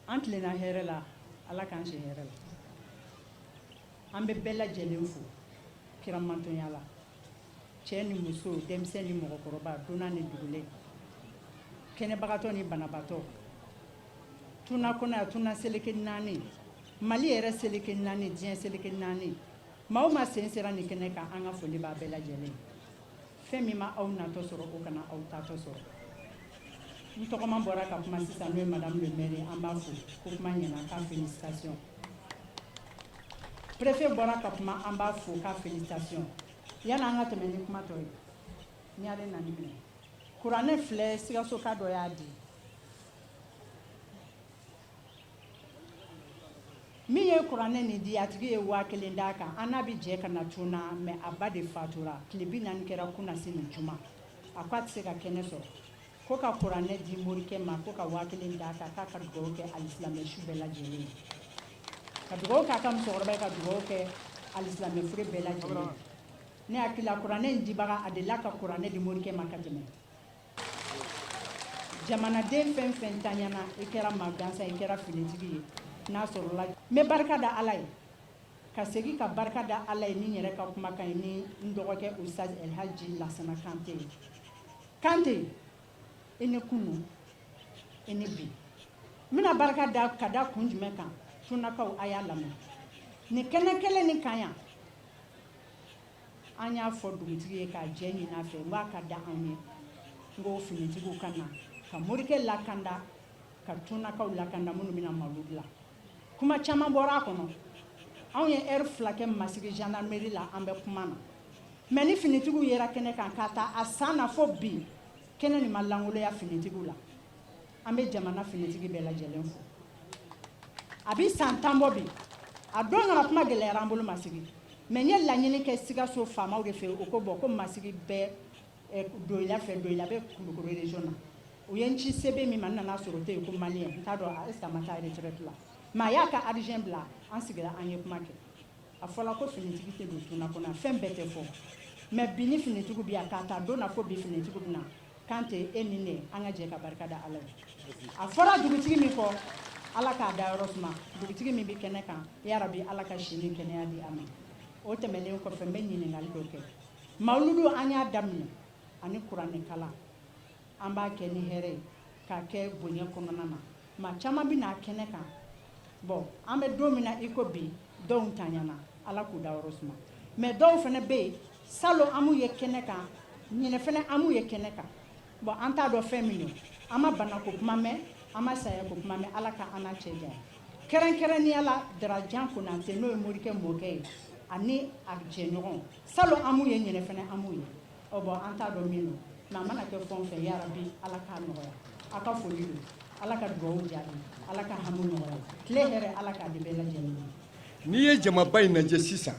S7: an tilenna hɛrɛ la ala k'an si hɛrɛ la an bɛ bɛɛ lajɛlen fo kiramantonya la cɛ ni muso denmisɛn ni mɔgɔkɔrɔba donna ni dugulen kɛnɛbagatɔ ni banabatɔ tuna kɔnɔ ya tuna seleke 4 mali yɛrɛ seleke 4 diɲɛ seleke 4 maa o maa sen sera nin kɛnɛ kan an ka foli b'a bɛɛ lajɛlen fɛn min ma aw natɔ sɔrɔ o kana aw tatɔ sɔrɔ n tɔgɔma bɔra ka kuma sisan n'o ye madame le maire an b'a fo ko kuma ɲɛna k'a félicitation préfet bɔra ka kuma an b'a fo k'a félicitation yani an ka tɛmɛ ni kuma tɔ ye ni ale nani minɛ kuranɛ filɛ Sikaso ka dɔ y'a di min ye kuranɛ nin di a tigi ye 1000 d'a kan an n'a bɛ jɛ ka na tuna mais a ba de fatura tile 40 kɛra kunna se nin juma a ko a tɛ se ka kɛnɛ sɔrɔ ko ka kuranɛ di morikɛ ma ko ka 1000 d'a kan k'a ka dugawu kɛ alisilamɛ su bɛɛ lajɛlen ka dugawu k'a ka musokɔrɔba ye ka dugawu kɛ alisilamɛ fure bɛɛ lajɛlen ne hakili la kuranɛ in dibaga a delila ka kuranɛ di morikɛ ma ka tɛmɛ jamanaden fɛn fɛn taɲana i kɛra maa gansan i kɛra finitigi ye n'a sɔrɔla n bɛ barika da ala ye ka segin ka barika da ala ye ni yɛrɛ ka kumakan ye ni n dɔgɔkɛ Ustaz El Hadji Lasana Kante ye Kante i ni kunu i ni bi n bɛna barika da ka da kun jumɛn kan tunakaw a y'a lamɛn nin kɛnɛ kelen nin kan yan an y'a fɔ dugutigi ye k'a jɛ ɲini a fɛ n k'a ka da anw ye n ko finitigiw ka na ka morikɛ lakanda ka tunakaw lakanda minnu bɛna mawuludu la kuma caman bɔra a kɔnɔ anw ye heure 2 kɛ masigi gendarmerie la an bɛ kuma na mais ni finitigiw yera kɛnɛ kan ka taa a san na fo bi kɛnɛ nin ma langoloya finitigiw la an bɛ jamana finitigi bɛɛ lajɛlen fo a bi san 10 bɔ bi a don kana kuma gɛlɛyara an bolo masigi mais n ye laɲini kɛ Sikaso faamaw de fɛ o ko bɔn ko masigi bɛɛ doyila fɛ doyila bɛ Kulukoro région na u ye n ci sebe min ma n nana sɔrɔ o tɛ yen ko maliyɛn n t'a dɔn est ce que a ma taa retraite la mais a y'a ka argent bila an sigira an ye kuma kɛ a fɔla ko finitigi tɛ don tuna kɔnɔ fɛn bɛɛ tɛ fɔ mais bi ni finitigiw bi yan k'a ta don na ko bi finitigiw bɛ na kan tɛ e ni ne an ka jɛ ka barika da Ala ye a fɔra dugutigi min kɔ Ala k'a da yɔrɔ suma dugutigi min bɛ kɛnɛ kan ya Rabbi Ala ka si ni kɛnɛya di a ma o tɛmɛnen kɔfɛ n bɛ ɲininkali dɔ kɛ mawuludu an y'a daminɛ ani kuranɛ kalan an b'a kɛ ni hɛrɛ ye k'a kɛ bonya kɔnɔna na maa caman bɛ n'a kɛnɛ kan bon an bɛ don min na i ko bi dɔw tanyana Ala k'u da yɔrɔ suma mais dɔw fana bɛ yen salon an m'u ye kɛnɛ kan ɲinɛ fana an m'u ye kɛnɛ kan bon an t'a dɔn fɛn min don an ma bana ko kuma mɛn an ma saya ko kuma mɛn Ala ka an n'a cɛ janya kɛrɛnkɛrɛnnenya la Darajan Konate n'o ye morikɛ mɔkɛ ye ani a jɛɲɔgɔn salon an m'u ye ɲinɛ fana an m'u ye o bon an t'a dɔn min don mais a mana kɛ fɛn o fɛn ya Rabbi Ala k'a nɔgɔya a ka foli don Ala ka dugawu jaabi Ala ka hamu nɔgɔya tile hɛrɛ Ala k'a di bɛɛ lajɛlen ma
S8: n'i ye jamaba in lajɛ sisan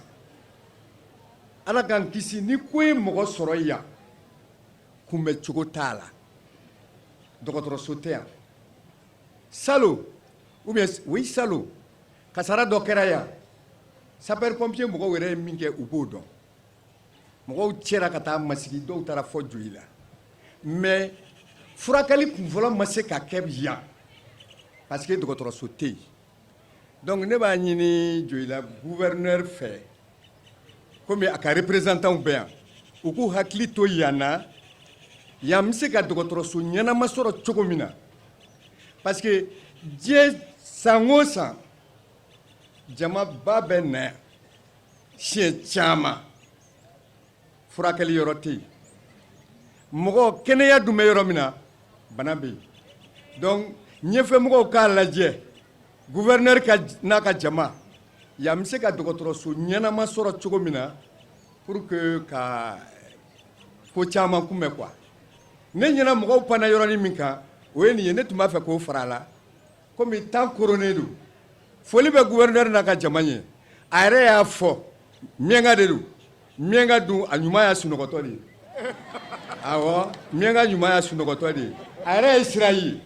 S8: Ala k'an kisi ni ko ye mɔgɔ sɔrɔ yan kunbɛ cogo t'a la dɔgɔtɔrɔso tɛ yan salon ou bien oui salon kasara dɔ kɛra yan sapeur pompier mɔgɔw yɛrɛ ye min kɛ u b'o dɔn mɔgɔw cɛra ka taa masigi dɔw taara fɔ joli la mais furakɛli kunfɔlɔ ma se ka kɛ yan parce que dɔgɔtɔrɔso tɛ yen donc ne b'a ɲini Joyila gouverneur fɛ komi a ka représentant bɛ yan u k'u hakili to yan na yan bɛ se ka dɔgɔtɔrɔso ɲɛnama sɔrɔ cogo min na parce que diɲɛ san o san jamaba bɛ na yan siɲɛ caman furakɛli yɔrɔ tɛ yen mɔgɔ kɛnɛya dun bɛ yɔrɔ min na bana bɛ yen donc ɲɛfɛmɔgɔw k'a lajɛ gouverneur n'a ka jama yan bɛ se ka dɔgɔtɔrɔso ɲɛnama sɔrɔ cogo min na pour que ka ko caman kunbɛn quoi ne ɲɛna mɔgɔw panna yɔrɔnin min kan o ye nin ye ne tun b'a fɛ k'o fara a la komi temps koronnen don foli bɛ gouverneur n'a ka jama ye a yɛrɛ y'a fɔ miɲɛnka de don miɲɛnka dun a ɲuman y'a sunɔgɔtɔ de ye awɔ miɲɛnka ɲuman y'a sunɔgɔtɔ de ye a yɛrɛ ye sira ye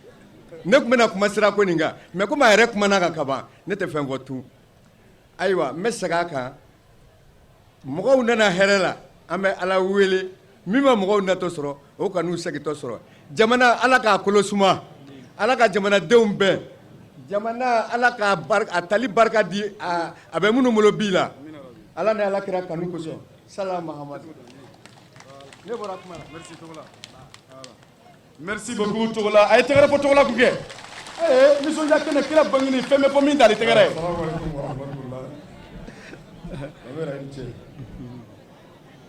S8: ne tun bɛna kuma sira ko nin kan mais komi a yɛrɛ kumana kan ka ban ne tɛ fɛn fɔ tun ayiwa n bɛ segin a kan mɔgɔw nana hɛrɛ la an bɛ Ala wele min ma mɔgɔw natɔ sɔrɔ o ka n'u segintɔ sɔrɔ jamana Ala k'a kolo suma Ala ka jamanadenw bɛn jamana Ala k'a a tali barika di a bɛ minnu bolo bi la Ala ni Ala kira kanu kosɔn salam Mahamadu ne bɔra kuma na merci Togola
S3: merci beaucoup Togola a ye tɛgɛrɛ fɔ Togola kun kɛ nisɔndiya kɛnɛ kira bangini fɛn bɛ fɔ min t'ale tɛgɛrɛ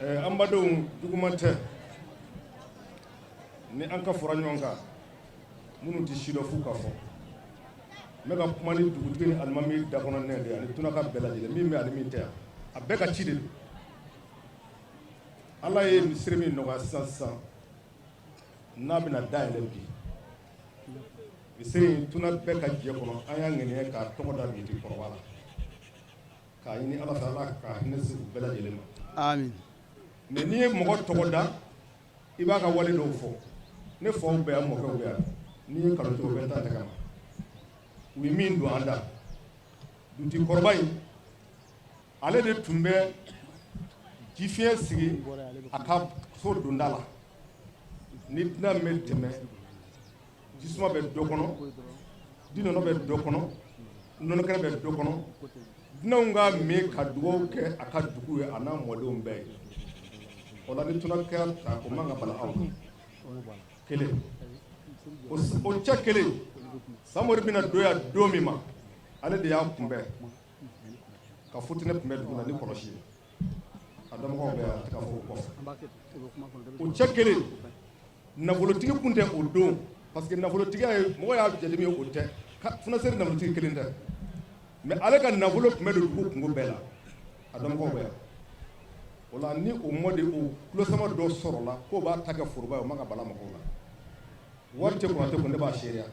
S3: an badenw juguman tɛ ni an ka fɔra ɲɔgɔn kan minnu tɛ si dɔ f'u ka fɔ n bɛ ka kuma ni dugutigi ni alimami dakɔnɔnɛ de ye ani tunaka bɛɛ lajɛlen min bɛ ani min tɛ yan a bɛɛ ka ci de don Ala ye misiri min nɔgɔya sisan n'a bɛna dayɛlɛ bi misiri in tuna bɛɛ ka jɛ kɔnɔ an y'a ŋɛniɲɛ k'a tɔgɔ da dugutigi kɔrɔba la k'a ɲini Ala fɛ Ala ka hinɛ se u bɛɛ lajɛlen ma amin mais n'i ye mɔgɔ tɔgɔ da i b'a ka wale dɔw fɔ ne faw bɛ yan mɔkɛw bɛ yan n'i ye kalo cogo bɛɛ ta tɛgɛ ma u ye min don an da dugutigi kɔrɔba in ale de tun bɛ jifiɲɛ sigi a ka so donda la ni dunan bɛ tɛmɛ jisuma bɛ dɔ kɔnɔ dinɔnɔ bɛ dɔ kɔnɔ nɔnɔkɛnɛ bɛ dɔ kɔnɔ dunanw ka min ka dugawu kɛ a ka dugu ye a n'a mɔdenw bɛɛ ye o la ni tuna kɛra ta o man ka bala aw kelen o cɛ kelen Samori bɛna don yan don min ma ale de y'a kunbɛn ka futinɛ kunbɛn dugu la ni kɔlɔsi ye a dɔnbagaw bɛ yan a tɛ ka fɔ o kɔfɛ o cɛ kelen nafolotigi kun tɛ o don parce que nafolotigiya ye mɔgɔ y'a jate min ye o tɛ funasɛri nafolotigi kelen tɛ mais ale ka nafolo tun bɛ don dugu kungo bɛɛ la a dɔnbagaw bɛ yan o la ni o mɔdi o kulosama dɔ sɔrɔla k'o b'a ta kɛ foroba ye o man ka bala mɔgɔw la wari tɛ Konate kun ne b'a seereya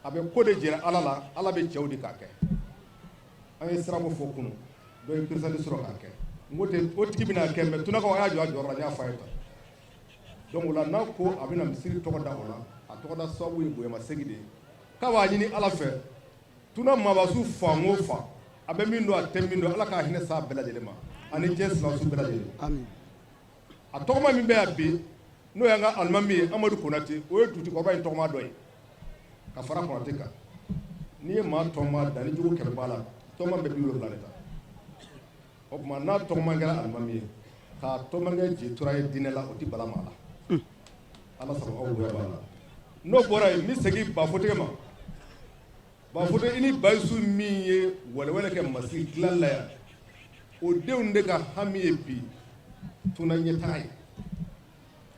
S3: a bɛ ko de jɛra Ala la Ala bɛ cɛw de k'a kɛ an ye sirako fɔ kunun dɔ ye kirisali sɔrɔ k'a kɛ n ko tɛ o tigi bɛna kɛ mais tunakaw an y'a jɔ a jɔyɔrɔ la n y'a fɔ a ye tan donc o la n'a ko a bɛna misiri tɔgɔ da o la a tɔgɔ da sababu ye bonyamasegin de ye k'a b'a ɲini Ala fɛ tuna maabasu fan o fan
S4: a bɛ min don a tɛ min don ala k'a hinɛ s'a bɛɛ lajɛlen ma ani diɲɛ sinamuso bɛɛ lajɛlen a tɔgɔma min bɛ yan bi n'o y'an ka alimami ye Amadu Konate o ye dugutikɔrɔba in tɔgɔma dɔ ye ka fara Konate kan n'i ye maa tɔgɔma danni jogo kɛmɛ b'a la tɔgɔma bɛ 70 de ta o tuma n'a tɔgɔma kɛra alimami ye k'a tɔgɔma kɛ Jetura ye diinɛ la o tɛ bala maa la ala sago aw bonya b'a la n'o bɔra yen n bɛ segin Bafotigi ma Bafotigi i ni Bayisu min ye wɛlɛwɛlɛ kɛ masigi dilan la yan o denw de ka hami ye bi tuna ɲɛtaga ye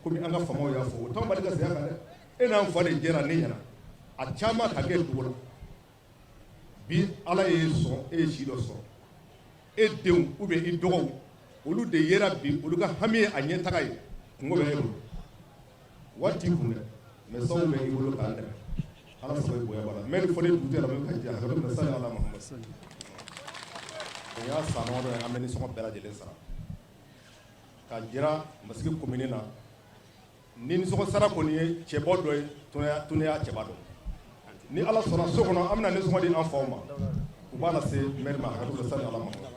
S4: komi an ka famaw y'a fɔ o t'anw bali ka saya kan dɛ e n'an fa de jɛra ne ɲɛna a caman ka kɛ dugu la bi ala ye sɔn e ye si dɔ sɔrɔ e denw ou bien i dɔgɔw olu de yera bi olu ka hami ye a ɲɛtaga ye kungo bɛ e bolo wari t'i kun dɛ mais sabu bɛ i bolo k'an dɛmɛ ala sago i bonya b'a la mais ni fɔli dugu tɛ la min ka jɛ a ka bɛ sani ala Muhamad o y'a san nɔgɔ dɔ ye an bɛ nisɔngɔ bɛɛ lajɛlen sara ka jira masigi komini na ni nisɔngɔ sara kɔni ye cɛbɔ dɔ ye tune y'a cɛba dɔ ni ala sɔnna so kɔnɔ an bɛna nisɔngɔ di an faw ma u b'a lase maire ma a ka bɛ sani ala Muhamad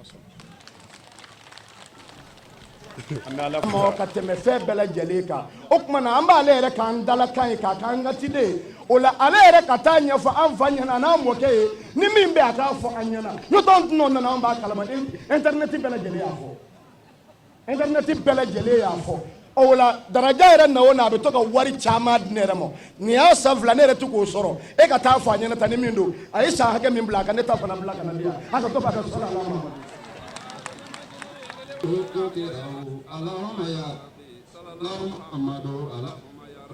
S3: ka tɛmɛ fɛn bɛɛ lajɛlen kan o tuma na an b'ale yɛrɛ k'an dalakan ye k'a k'an ka ciden ye o la ale yɛrɛ ka taa ɲɛfɔ an fa ɲɛna n'a mɔkɛ ye ni min bɛ a k'a fɔ an ɲɛna n'o tɛ anw tɛna nana an b'a kalama internet bɛɛ lajɛlen y'a fɔ internet bɛɛ lajɛlen y'a fɔ o la daraja yɛrɛ na o na a bɛ to ka wari caman di ne yɛrɛ ma nin y'a san 2 ne yɛrɛ tɛ k'o sɔrɔ e ka taa fɔ a ɲɛna ta ni min don a ye san hakɛ min bila a kan ne ta fana bila ka na di yan a ka to k'a kɛ sɔrɔ ala ma
S9: Allahumma ya Muhammadu ala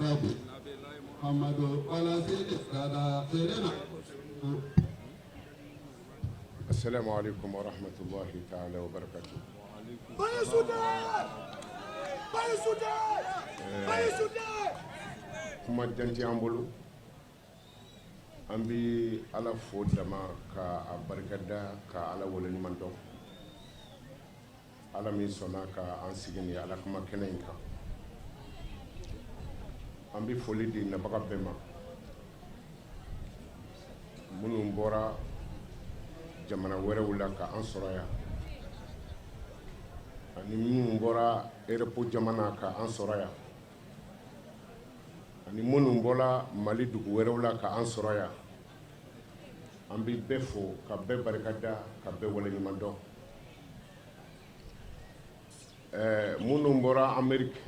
S9: rabbi Muhammadu ala sayyidina sayyidina
S4: Assalamu alaikum wa rahmatullahi ta'ala wa barakatuh. Kuma janti an bolo an bi ala fo dama ka a barikada ka ala wale ɲuman dɔn ala min sɔnna ka an sigi ni ala kuma kɛnɛ in kan an bi foli di nabaga bɛɛ ma minnu bɔra jamana wɛrɛw la ka an sɔrɔ yan ani minnu bɔra Europe jamana ka an sɔrɔ yan ani minnu bɔra Mali dugu wɛrɛw la ka an sɔrɔ yan an bi bɛɛ fo ka bɛɛ barikada ka bɛɛ waleɲuman dɔn minnu bɔra Amérique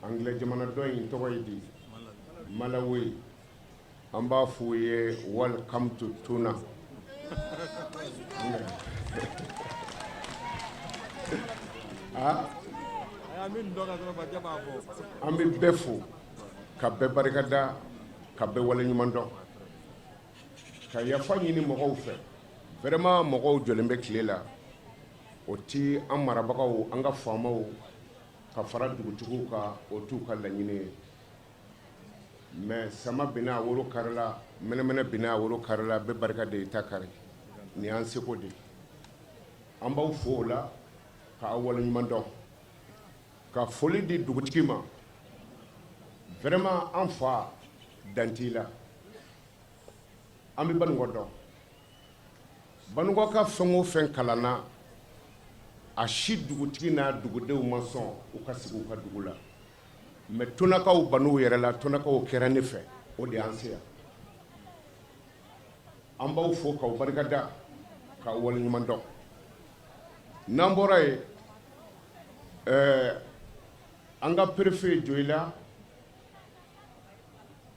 S4: Anglais jamana dɔ in tɔgɔ ye di Malawi an b'a f'u ye welcome to Tuna an bɛ bɛɛ fo ka bɛɛ barikada ka bɛɛ waleɲuman dɔn ka yafa ɲini mɔgɔw fɛ vraiment mɔgɔw jɔlen bɛ tile la o ti an marabagaw an ka faamaw ka fara dugutigiw ka o t'u ka laɲini ye mais sama bina woro karila mɛnɛmɛnɛ bina woro karila bɛɛ barika de ta kari ni an seko de an b'aw fo o la ka aw waleɲuman dɔn ka foli di dugutigi ma vraiment an fa danti la an bɛ Banugɔ dɔn Banugɔ ka fɛn o fɛn kalanna a si dugutigi n'a dugudenw ma sɔn u ka sigi u ka dugu la mais tonakaw banuw yɛrɛ la tonakaw kɛra ne fɛ o de y'an se yan an b'aw fo k'aw barikada k'aw waleɲuman dɔn n'an bɔra yen an ka préfet Joyila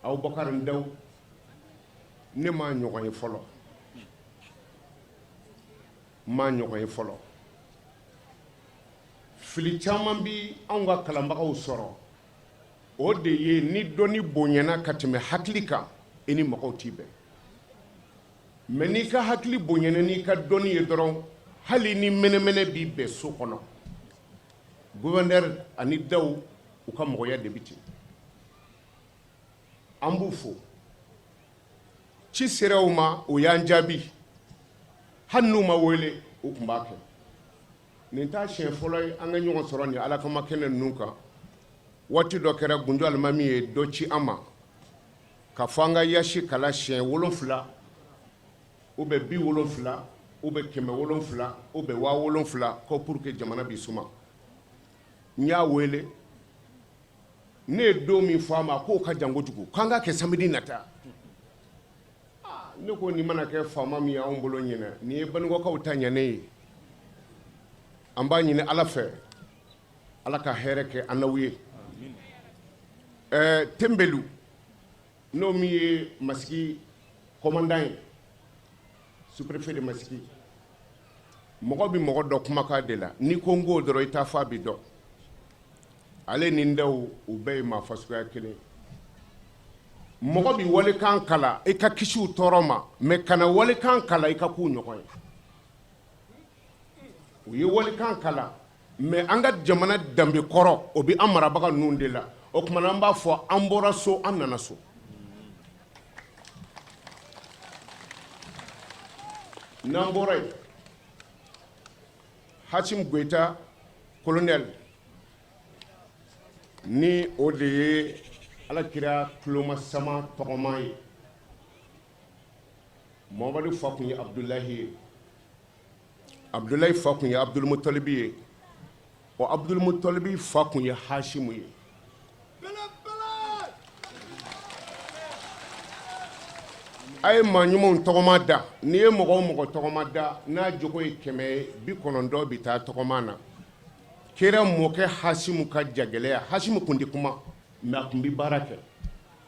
S4: Abubakar Ndaw ne m'a ɲɔgɔn ye fɔlɔ fili caman bi anw ka kalanbagaw sɔrɔ o de ye ni dɔnni bonyana ka tɛmɛ hakili kan i ni mɔgɔw t'i bɛn mais n'i ka hakili bonyana n'i ka dɔnni ye dɔrɔn hali ni mɛnɛmɛnɛ b'i bɛn so kɔnɔ gouverneur ani daw u ka mɔgɔya de bi ten an b'u fo ci sera u ma o y'an jaabi hali n'u ma wele u tun b'a kɛ nin t'a siɲɛ fɔlɔ ye an ka ɲɔgɔn sɔrɔ nin ala kama kɛnɛ ninnu kan waati dɔ kɛra Gunjo Alimami ye dɔ ci an ma ka fɔ an ka Yaasi kala siɲɛ 7 ou bien 70
S10: ou bɛ 700 ou bɛ 7000 ko pour que jamana bi suma n y'a wele ne ye don min fɔ a ma k'o ka jan kojugu k'an ka kɛ samedi nata ne ko nin mana kɛ faama min y'anw bolo ɲinɛ nin ye banikɔkaw ta ɲɛnen ye an b'a ɲini ala fɛ ala ka hɛrɛ kɛ an n'aw ye Tembelu n'o min ye Masigi commandant ye sous-préfet de Masigi mɔgɔ bi mɔgɔ dɔ kumakan de la ni ko n k'o dɔrɔn i t'a fɔ a bi dɔn ale ni n daw u bɛɛ ye maa fasuguya kelen mɔgɔ bi walekan kala i ka kisi u tɔɔrɔ ma mais kana walekan kala i ka k'u ɲɔgɔn ye u ye walekan kala mais an ka jamana danbe kɔrɔ o bi an marabaga ninnu de la o tuma an b'a fɔ an bɔra so an nana so n'an bɔra yen Hashim Goita colonel ni o de ye alakira tuloma sama tɔgɔma ye Mamadu fa kun ye Abdulahi ye Abdulahi fa kun ye Abdulmutalibi ye o Abdulmutalibi fa kun ye Hashimu ye a ye maa ɲumanw tɔgɔma da n'i ye mɔgɔ o mɔgɔ tɔgɔma da n'a jogo ye 190 bi taa tɔgɔma na kira mɔkɛ Hashimu ka jagɛlɛya Hashimu kun tɛ kuma mais a kun bi baara kɛ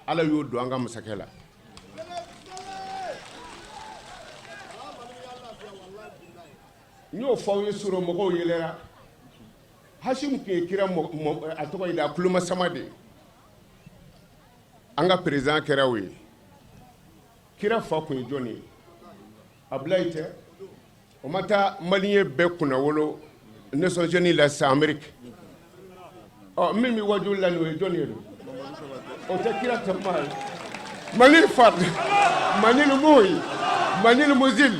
S10: ala y'o don an ka masakɛ la n y'o fɔ aw ye sɔrɔ mɔgɔw yɛlɛra Hashimu kun ye kira a tɔgɔ ye a tuloma sama de an ka président kɛra o ye kira fa kun ye jɔn ye Abulayi tɛ o ma taa maliyɛn bɛɛ kunna wolo Nations Unies la sisan Amérique min bi wajulu la nin o ye jɔn ye don o tɛ kira tɛma ye Manil Fat Manil Moyi Manil Muzil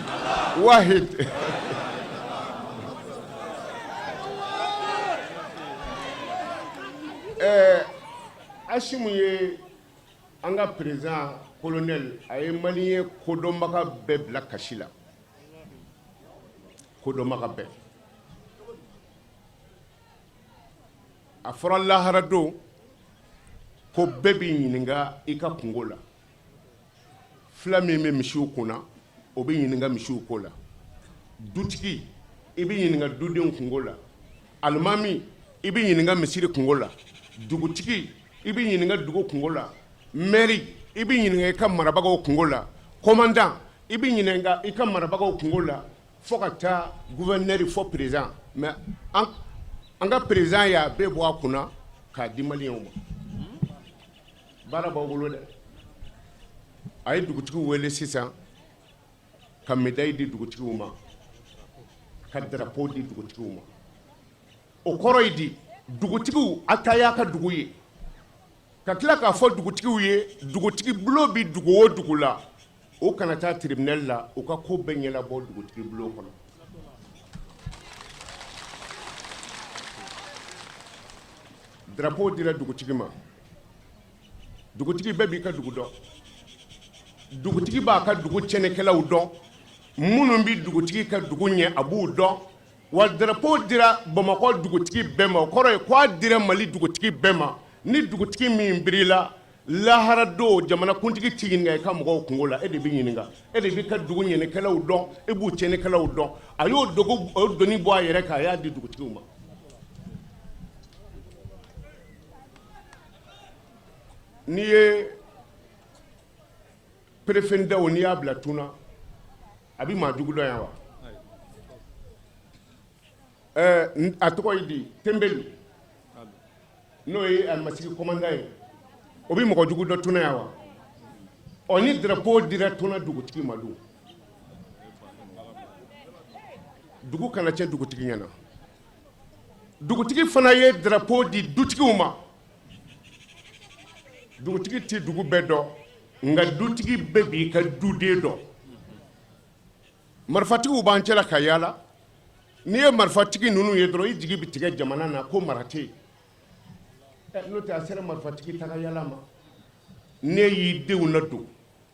S10: Wahid Hashimu ye an ka président colonel a ye maliyɛn kodɔnbaga bɛɛ bila kasi la kodɔnbaga bɛɛ a fɔra lahara don ko bɛɛ b'i ɲininka i ka kungo la fila min bɛ misiw kunna o bɛ ɲininka misiw ko la dutigi i bɛ ɲininka dudenw kungo la alimami i bɛ ɲininka misiri kungo la dugutigi i bɛ ɲininka dugu kungo la maire i bɛ ɲininka i ka marabagaw kungo la commandant i bɛ ɲininka i ka marabagaw kungo la fo ka taa gouverneur fo président mais an ka président y'a bɛɛ bɔ a kunna k'a di maliyɛnw ma baara b'aw bolo dɛ a ye dugutigi wele sisan ka médaille di dugutigiw ma ka drapeau di dugutigiw ma o kɔrɔ ye di dugutigiw a ta y'a ka dugu ye ka tila k'a fɔ dugutigiw ye dugutigi bulon bi dugu o dugu la o kana taa tribunal la o ka ko bɛɛ ɲɛnabɔ dugutigi bulon kɔnɔ drapeau dira dugutigi ma dugutigi bɛɛ b'i ka dugu dɔn dugutigi b'a ka dugu cɛnnikɛlaw dɔn minnu bi dugutigi ka dugu ɲɛ a b'u dɔn wa drapeau dira Bamakɔ dugutigi bɛɛ ma o kɔrɔ ye k'a dira Mali dugutigi bɛɛ ma ni dugutigi min birila lahara don jamanakuntigi t'i ɲininka i ka mɔgɔw kungo la e de b'i ɲininka e de b'i ka dugu ɲɛnikɛlaw dɔn e b'u cɛnnikɛlaw dɔn a y'o doni bɔ a yɛrɛ kan a y'a di dugutigiw ma n'i ye préfet daw n'i y'a bila tuna a bɛ maa jugu dɔn yan wa a tɔgɔ ye di Tembelu n'o ye Masigi commandant ye o bɛ mɔgɔ jugu dɔn tuna yan wa ɔ ni drapeau dira tuna dugutigi ma dun dugu kana cɛ dugutigi ɲɛna dugutigi fana ye drapeau di dutigiw ma dugutigi tɛ dugu bɛɛ dɔn nka dutigi bɛɛ b'i ka duden dɔn marifatigiw b'an cɛla ka yaala n'i ye marifatigi ninnu ye dɔrɔn i jigi bɛ tigɛ jamana na ko mara tɛ yen n'o tɛ a sera marifatigi taga yaala ma ne y'i denw ladon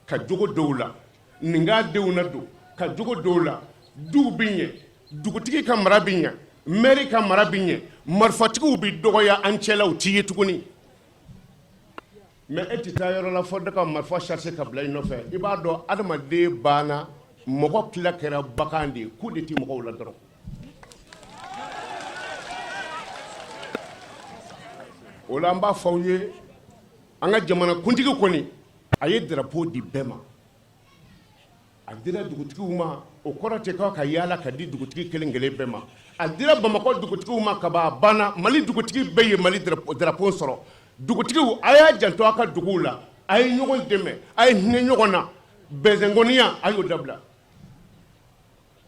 S10: ka jogo dɔw la nin k'a denw ladon ka jogo dɔw la duw bi ɲɛ dugutigi ka mara bi ɲɛ mairie ka mara bi ɲɛ marifatigiw bi dɔgɔya an cɛla u ti ye tuguni mais e tɛ taa yɔrɔ la fɔ da ka marifa charger ka bila i nɔfɛ i b'a dɔn adamaden banna mɔgɔ tila kɛra bagan de ye k'u de tɛ mɔgɔw la dɔrɔn o la an b'a fɔ aw ye an ka jamana kuntigi kɔni a ye drapeau di bɛɛ ma a dira dugutigiw ma o kɔrɔ tɛ k'aw ka yaala ka di dugutigi kelen kelen bɛɛ ma a dira bamakɔ dugutigiw ma kaban a banna mali dugutigi bɛɛ ye mali drapeau sɔrɔ dugutigiw a y'a janto a ka duguw la a ye ɲɔgɔn dɛmɛ a ye hinɛ ɲɔgɔn na bɛnsɛngoniya a y'o dabila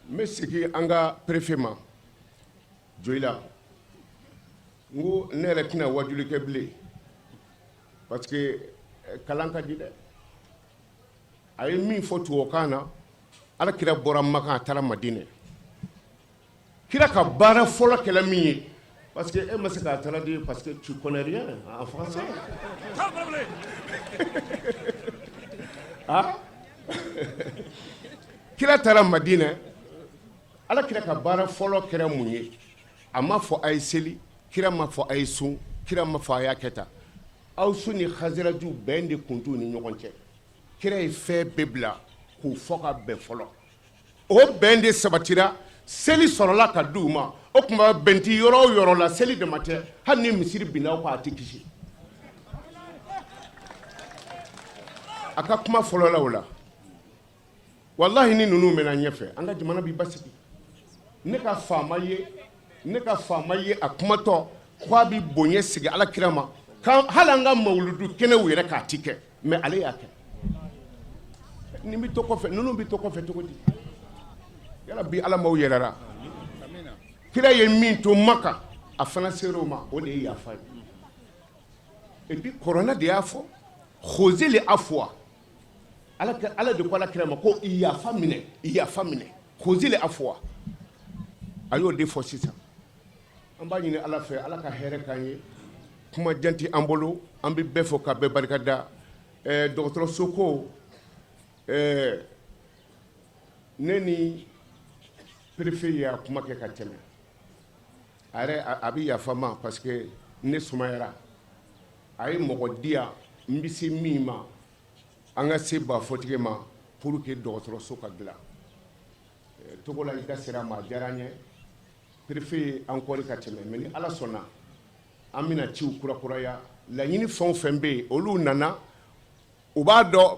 S10: n bɛ segin an ka préfet ma Joyila n ko ne yɛrɛ tɛna wajuli kɛ bilen parce que kalan ka di dɛ a ye min fɔ tubabukan na Alakira bɔra Maka a taara Madinɛ kira ka baara fɔlɔ kɛla min ye parce que e ma se k'a traduire parce que tu connais rien en français ah kira taara Madinɛ Alakira ka baara fɔlɔ kɛra mun ye a ma fɔ a ye seli kira ma fɔ a ye sun kira ma fɔ a y'a kɛ tan aw su ni Khazaraju bɛn de kun t'u ni ɲɔgɔn cɛ kira ye fɛn bɛɛ bila k'u fɔ ka bɛn fɔlɔ o bɛn de sabatira seli sɔrɔla ka di u ma o tuma bɛn ti yɔrɔ o yɔrɔ la seli dama tɛ hali ni misiri binna aw kɔ a tɛ kisi a ka kuma fɔlɔ la o la walahi ni ninnu mɛna ɲɛfɛ an ka jamana b'i basigi ne ka faama ye a kumatɔ k'a bi bonya sigi Alakira ma hali an ka mawuludu kɛnɛw yɛrɛ k'a ti kɛ mais ale y'a kɛ nin bɛ to kɔfɛ ninnu bɛ to kɔfɛ cogo di yala bi Ala m'aw yɛrɛra kira ye min to Maka a fana ser'o ma o de ye yafa ye et puis Kurana de y'a fɔ khuzil afwa Ala de ko Alakira ma ko i yafa minɛ khuzil afwa a y'o de fɔ sisan an b'a ɲini Ala fɛ Ala ka hɛrɛ k'an ye kuma janti an bolo an bɛ bɛɛ fɔ ka bɛɛ barikada dɔgɔtɔrɔso ko ne ni préfet ye a kuma kɛ ka tɛmɛ a yɛrɛ a bɛ yafa ma parce que ne sumayara a ye mɔgɔ di yan n bɛ se min ma an ka se Bafɔtigi ma pour que dɔgɔtɔrɔso ka dilan togo la i da sera ma a diyara n ye préfet ye an kɔri ka tɛmɛ mais ni Ala sɔnna an bɛna ciw kurakuraya laɲini fɛn o fɛn bɛ yen olu nana u b'a dɔn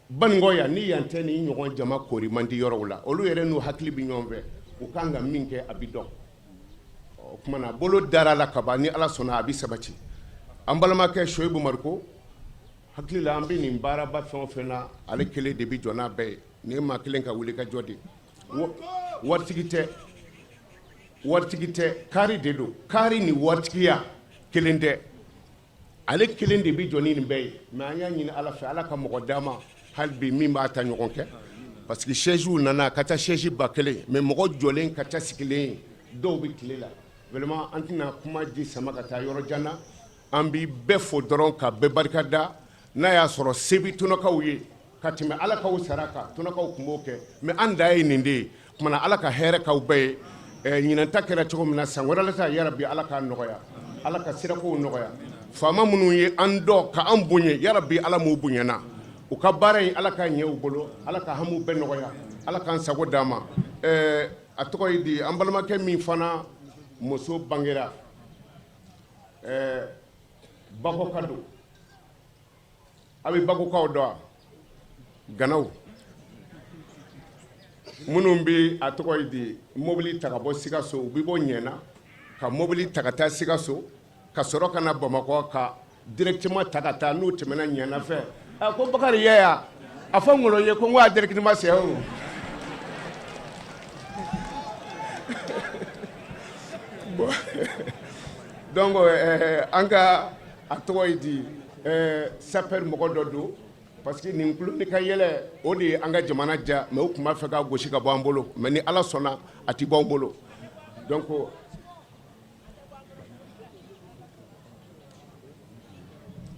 S10: Banikɔ yan ni yan tɛ ni ɲɔgɔn jama kori man di yɔrɔw la olu yɛrɛ n'u hakili bɛ ɲɔgɔn fɛ u kan ka min kɛ a bɛ dɔn o tuma na bolo dara la kaban ni Ala sɔnna a bɛ sabati an balimakɛ Shoyibu Mariko hakili la an bɛ nin baaraba fɛn o fɛn na ale kelen de bɛ jɔ n'a bɛɛ ye nin maa kelen ka wuli ka jɔ de waritigi tɛ kari de don kari ni waritigiya kelen tɛ ale kelen de bɛ jɔ ni nin bɛɛ ye mais an y'a ɲini Ala fɛ Ala ka mɔgɔ d'a ma hali bi min b'a ta ɲɔgɔn kɛ parce que chaise nana a ka ca chaise ba kelen mais mɔgɔ jɔlen ka ca sigilen ye dɔw bɛ tile la vraiment an tɛna kuma di sama ka taa yɔrɔ jan na an b'i bɛɛ fo dɔrɔn ka bɛɛ barikada n'a y'a sɔrɔ se bɛ tunakaw ye ka tɛmɛ Ala kaw sara kan tunakaw tun b'o kɛ mais an da ye nin de ye tuma na Ala ka hɛrɛ k'aw bɛɛ ye ɲinanta kɛra cogo min na san wɛrɛ la ta yarabi Ala k'a nɔgɔya Ala ka sirakow nɔgɔya faama minnu ye an dɔ ka an bonya yarabi Ala m'u bonyana u ka baara in Ala ka ɲɛ u bolo Ala ka hamu bɛɛ nɔgɔya Ala k'an sago d'a ma a tɔgɔ ye di an balimakɛ min fana muso bangera Bako ka don a bɛ Bakokaw dɔn wa Ganaw minnu bɛ a tɔgɔ ye di mobili ta ka bɔ Sikaso u bɛ bɔ Ɲɛna ka mobili ta ka taa Sikaso ka sɔrɔ ka na Bamakɔ ka directement ta ka taa n'u tɛmɛna Ɲɛna fɛ a ko Bakari ye yan a fɔ Ngolo ye ko n ko a directement sɛ o donc an ka a tɔgɔ ye di sapeur mɔgɔ dɔ don parce que nin kulo ni ka yɛlɛ o de ye an ka jamana ja mais o tun b'a fɛ ka gosi ka bɔ an bolo mais ni Ala sɔnna a tɛ bɔ an bolo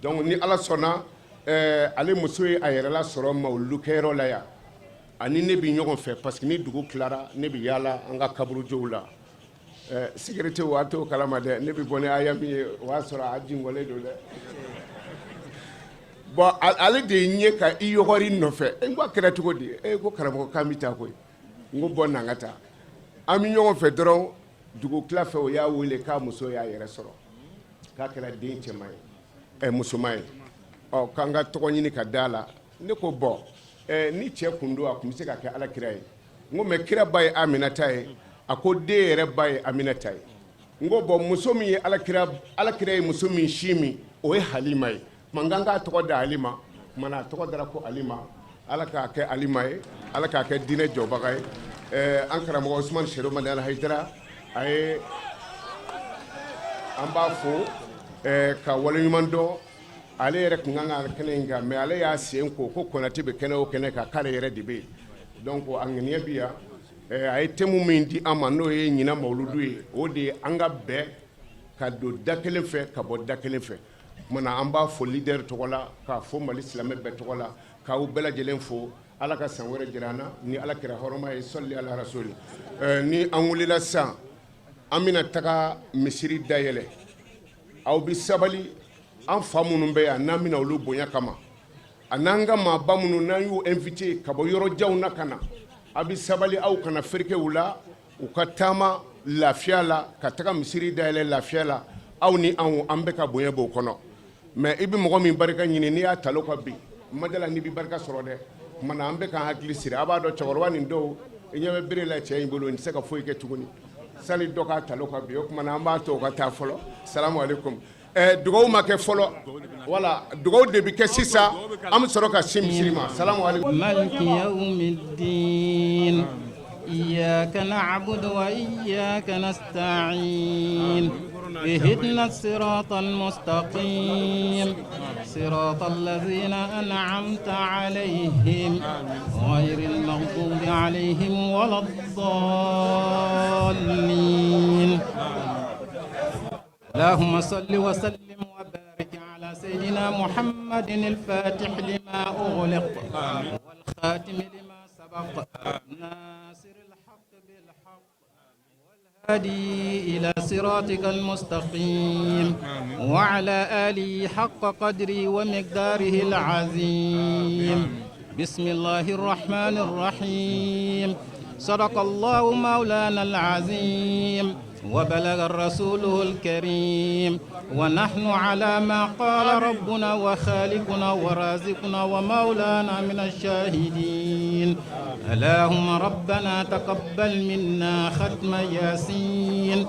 S10: donc ni Ala sɔnna ale muso ye a yɛrɛ la sɔrɔ mawuludu kɛyɔrɔ la yan ani ne bi ɲɔgɔn fɛ parce que ni dugu tilara ne bi yaala an ka kaburujow la sécurité wa t'o kalama dɛ ne bi bɔ ni aya min ye o y'a sɔrɔ a jingɔlen don dɛ bon ale de ye n ye ka i yɔgɔri nɔfɛ n ko a kɛra cogo di ko karamɔgɔ k'an bɛ taa koyi n ko bɔ n'an ka taa an bɛ ɲɔgɔn fɛ dɔrɔn dugu tila fɛ o y'a wele k'a muso y'a yɛrɛ sɔrɔ k'a kɛra den cɛman ye musoman ye k'an ka tɔgɔ ɲini ka d'a la ne ko bɔn ni cɛ kun don a kun bɛ se ka kɛ alakira ye n ko mɛ kira ba ye Aminata ye a ko den yɛrɛ ba ye Aminata ye n ko bɔn muso min ye alakira ye muso min si min o ye Halima ye tuma n kan k'a tɔgɔ da Halima tuma na a tɔgɔ dara ko Halima ala k'a kɛ Halima ye ala k'a kɛ diinɛ jɔbaga ye an karamɔgɔ Usumani Sero Madi Al Hayidara a ye an b'a fo ka waleɲuman dɔn ale yɛrɛ kun kan ka kɛnɛ in kan mais ale y'a sen ko Konate bɛ kɛnɛ o kɛnɛ kan k'ale yɛrɛ de bɛ yen donc a ŋaniya bi yan a ye thème min di an ma n'o ye ɲinan mawuludu ye o de ye an ka bɛn ka don da kelen fɛ ka bɔ da kelen fɛ kumana an b'a fo leader tɔgɔ la k'a fo Mali silamɛ bɛɛ tɔgɔ la k'aw bɛɛ lajɛlen fo ala ka san wɛrɛ jira an na ni ala kɛra hɔrɔma ye sɔli ala rasuli ni an wulila sisan an bɛna taga misiri dayɛlɛ aw bi sabali an fa minnu bɛ yan n'an bɛna olu bonya kama a n'an ka maaba minnu n'an y'u invité ka bɔ yɔrɔjanw na ka na a bi sabali aw kana ferkew la u ka taama lafiya la ka taga misiri dayɛlɛ lafiya la aw ni an bɛ ka bonya b'o kɔnɔ mais i bɛ mɔgɔ min barika ɲini n'i y'a talo ka bin madala n'i bɛ barika sɔrɔ dɛ kumana an bɛ k'an hakili siri a b'a dɔn cɛkɔrɔba nin dɔw i ɲɛ bɛ bere la cɛ in bolo n tɛ se ka foyi kɛ tuguni sani dɔ k'a talo ka bin o kumana an b'a to o ka taa fɔlɔ salamu aleykum dugawu ma kɛ fɔlɔ wala dugawu de bɛ kɛ sisan an bɛ sɔrɔ ka se misiri ma salamu aleykum
S11: maliki yawmiddin iyyaka na'budu wa iyyaka nasta'in اهدنا الصراط المستقيم صراط الذين أنعمت عليهم غير المغضوب عليهم ولا الضالين اللهم صل وسلم وبارك على سيدنا محمد الفاتح لما أغلق والخاتم لما سبق ناصر الحق بالحق والهادي إلى صراطك المستقيم وعلى آله حق قدري ومقداره العظيم بسم الله الرحمن الرحيم صدق الله مولانا العظيم وبلغ الرسول الكريم ونحن على ما قال ربنا وخالقنا ورازقنا ومولانا من الشاهدين اللهم ربنا تقبل منا ختم ياسين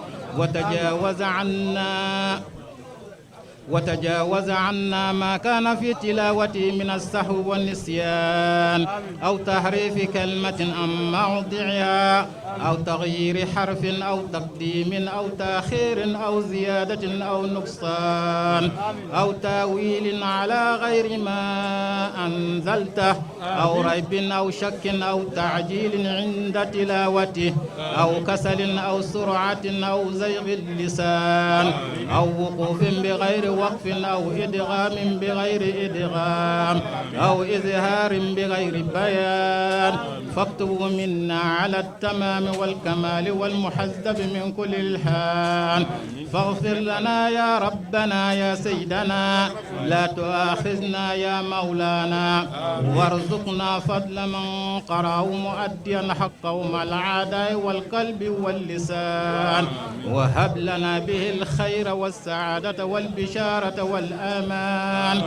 S11: وتجاوز عنا ما كان في تلاوته من السهو والنسيان أو تحريف كلمة عن موضعها أو تغيير حرف أو تقديم أو تأخير أو زيادة أو نقصان أو تاويل على غير ما أنزلته أو ريب أو شك أو تعجيل عند تلاوته أو كسل أو سرعة أو زيغ اللسان أو وقوف بغير وقف أو إدغام بغير إدغام أو إظهار بغير بيان فاكتبوا منا على التمام والكمال والمحذب من كل الحان فاغفر لنا يا ربنا يا سيدنا لا تؤاخذنا يا مولانا وارزقنا فضل من قرأه مؤديا حقه مع العداء والقلب واللسان وهب لنا به الخير والسعادة والبشارة والأمان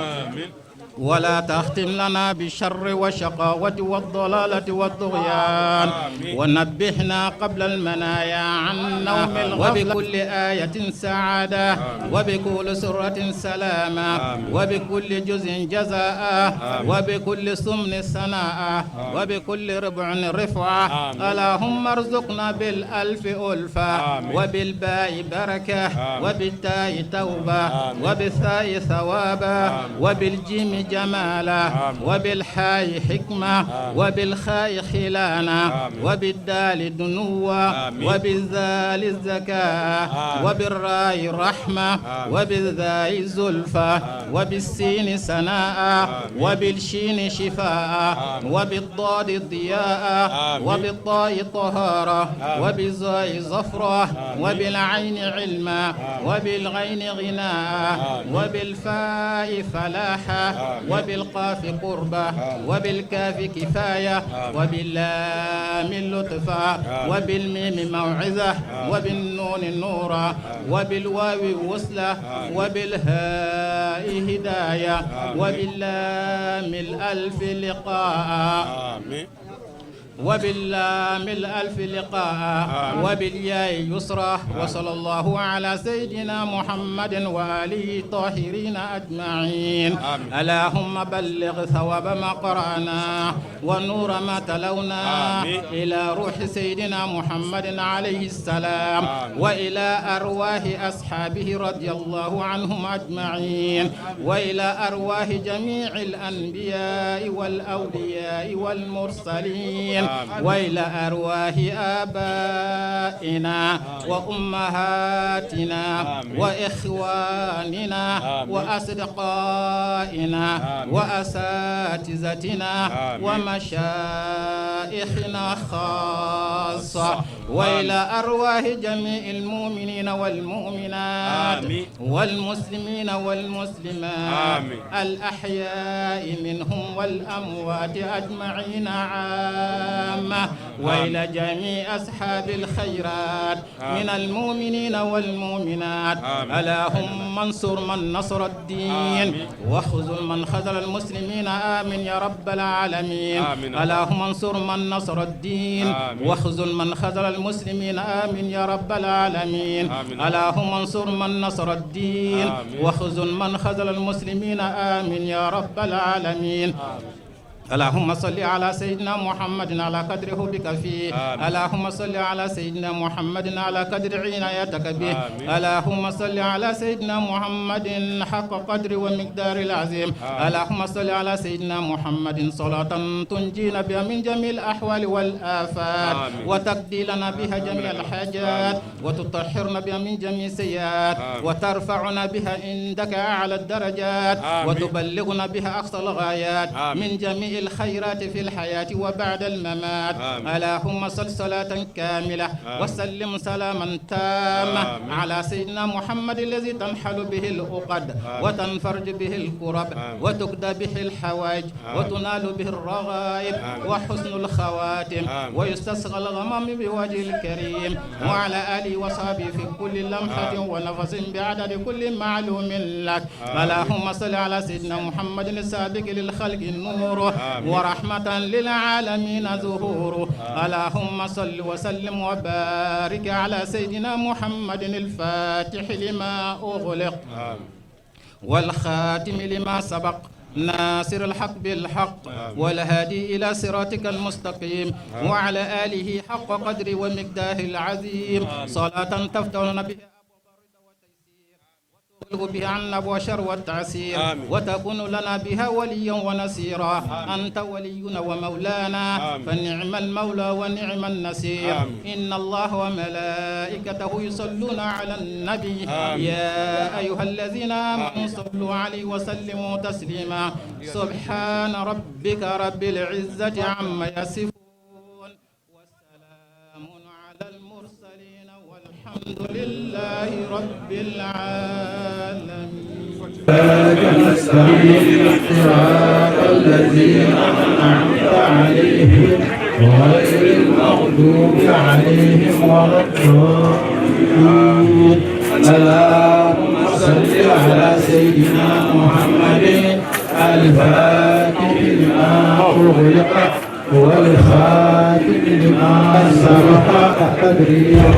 S11: ولا تختم لنا بالشر والشقاوة والضلالة والطغيان ونبهنا قبل المنايا عن نوم الغفلة وبكل آية سعادة وبكل سرة سلامة وبكل جزء جزاء وبكل سمن سناء وبكل ربع رفعة اللهم ارزقنا بالألف ألفة وبالباء بركة وبالتاء توبة وبالثاء ثوابا وبالجيم جمالا وبالحاء حكمة وبالخاء خلانا وبالدال دنوا وبالذال الزكاة وبالراء رحمة وبالذاء زلفى وبالسين سناء وبالشين شفاء وبالضاد ضياء وبالطاء طهارة وبالزاء زفرة وبالعين علما وبالغين غناء وبالفاء فلاحا وبالقاف قربة وبالكاف كفاية وباللام لطفا وبالميم موعظة وبالنون نورا وبالواو وصلة وبالهاء هداية وباللام الألف لقاء وباللام الألف لقاء وبالياء يسرى وصلى الله على سيدنا محمد وآله طاهرين أجمعين. اللهم بلغ ثواب ما قرأنا ونور ما تلونا إلى روح سيدنا محمد عليه السلام وإلى أرواح أصحابه رضي الله عنهم أجمعين وإلى أرواح جميع الأنبياء والأولياء والمرسلين وإلى أرواح آبائنا وأمهاتنا وإخواننا وأصدقائنا وأساتذتنا ومشايخنا خاصة وإلى أرواح جميع المؤمنين والمؤمنات والمسلمين والمسلمات الأحياء منهم والأموات أجمعين عامة وإلى جميع أصحاب الخيرات من المؤمنين والمؤمنات. اللهم انصر من نصر الدين واخذل من خذل المسلمين آمين يا رب العالمين. اللهم انصر من نصر الدين واخذل من خذل المسلمين آمين يا رب العالمين. اللهم انصر من نصر الدين واخذل من خذل المسلمين آمين يا رب العالمين. اللهم صل على سيدنا محمد على قدره بك فيه. اللهم صل على سيدنا محمد على قدر عنايتك به. اللهم صل على سيدنا محمد حق قدر ومقدار العظيم. اللهم صل على سيدنا محمد صلاة تنجينا بها من جميع الأحوال والآفات وتقضي لنا بها جميع الحاجات وتطهرنا بها من جميع السيئات وترفعنا بها عندك أعلى الدرجات وتبلغنا بها أقصى الغايات من جميع الخيرات في الحياة وبعد الممات. اللهم صل صلاة كاملة وسلم سلاما تاما على سيدنا محمد الذي تنحل به العقد وتنفرج به الكرب وتقضى به الحوائج وتنال به الرغائب وحسن الخواتم ويستسقى الغمام بوجه الكريم وعلى آله وصحبه في كل لمحة ونفس بعدد كل معلوم لك. اللهم صل على سيدنا محمد السابق للخلق النور ورحمة للعالمين ظهور. اللهم صل وسلم وبارك على سيدنا محمد الفاتح لما أغلق والخاتم لما سبق ناصر الحق بالحق والهادي إلى صراطك المستقيم وعلى آله حق قدر ومقداره العظيم. صلاة تفتحنا بها بها عنا بشر والتعسير وتكون لنا بها وليا ونصيرا. أنت ولينا ومولانا فنعم المولى ونعم النصير. إن الله وملائكته يصلون على النبي يا أيها الذين آمنوا صلوا عليه وسلموا تسليما. سبحان ربك رب العزة عما يصفون والسلام على المرسلين والحمد لله رب العالمين.
S12: نستعين صراط الذين أنعمت عليهم غير المغضوب عليهم ولا الضالين. اللهم صل على سيدنا محمد الفاتح لما أغلق والخاتم لما سبق قدره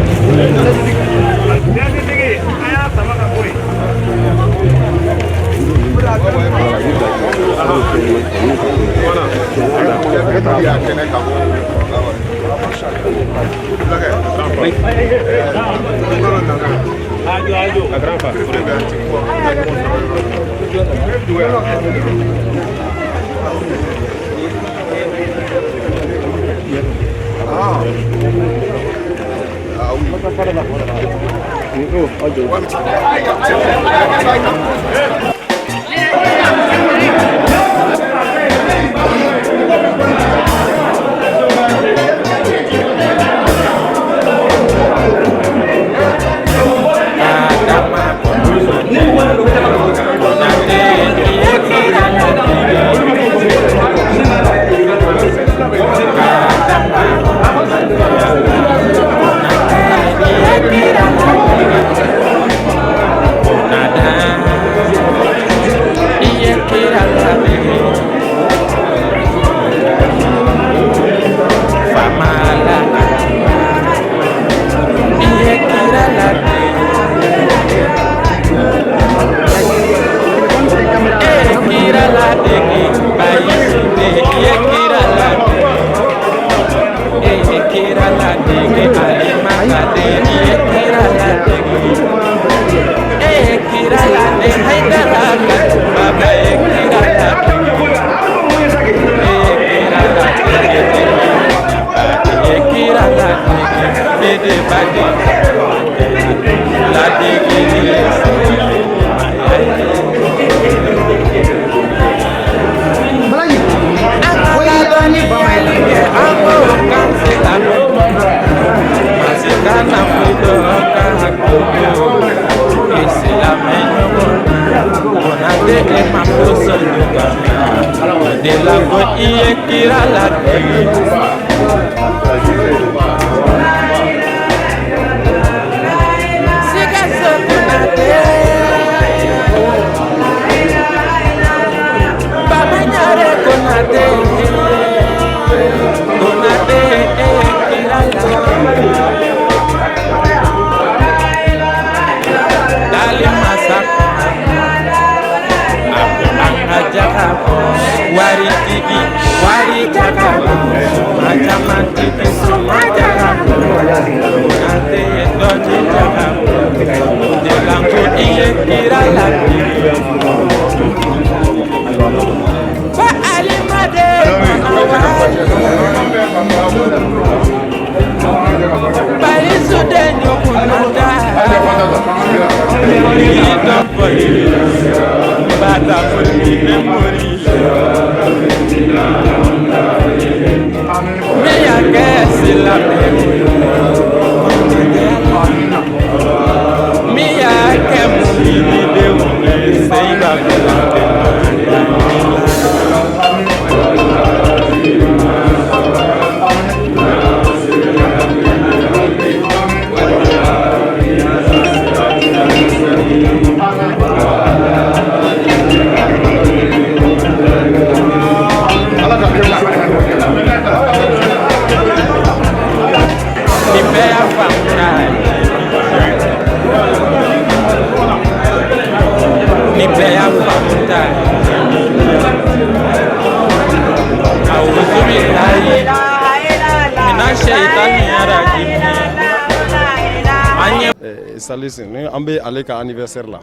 S5: Ambe avec anniversaire là.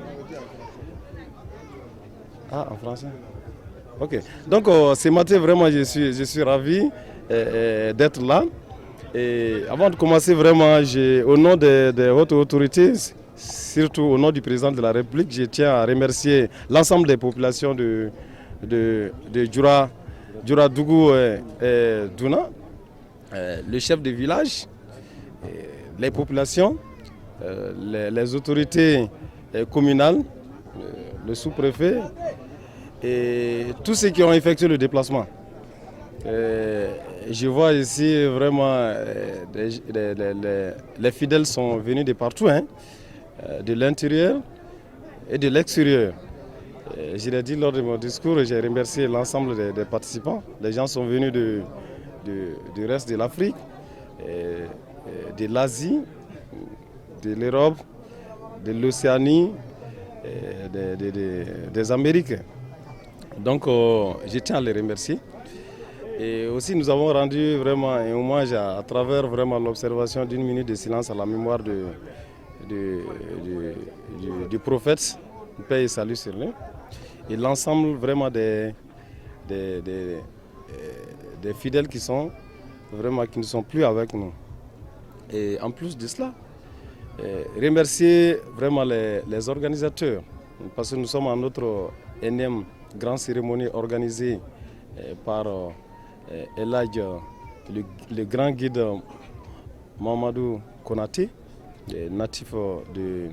S5: Ah, en français. Ok. Donc ce matin vraiment je suis ravi d'être là. Et avant de commencer vraiment, au nom des hautes autorités, surtout au nom du président de la République, je tiens à remercier l'ensemble des populations de Djoura-Dougou et Douna, le chef de village, les populations, les autorités communales, le sous-préfet et tous ceux qui ont effectué le déplacement. Je vois ici vraiment les fidèles sont venus de partout, hein, de l'intérieur et de l'extérieur. Je l'ai dit lors de mon discours, j'ai remercié l'ensemble des participants. Les gens sont venus du reste de l'Afrique, de l'Asie, de l'Europe, de l'Océanie, des Amériques. Donc je tiens à les remercier. Et aussi nous avons rendu vraiment un hommage à travers vraiment l'observation d'une minute de silence à la mémoire du prophète, paix et salut sur lui. Et l'ensemble vraiment des fidèles qui ne sont plus avec nous. Et en plus de cela, remercier vraiment les organisateurs, parce que nous sommes en notre énième grande cérémonie organisée par El Hadj, le grand guide Mamadou Konaté, natif de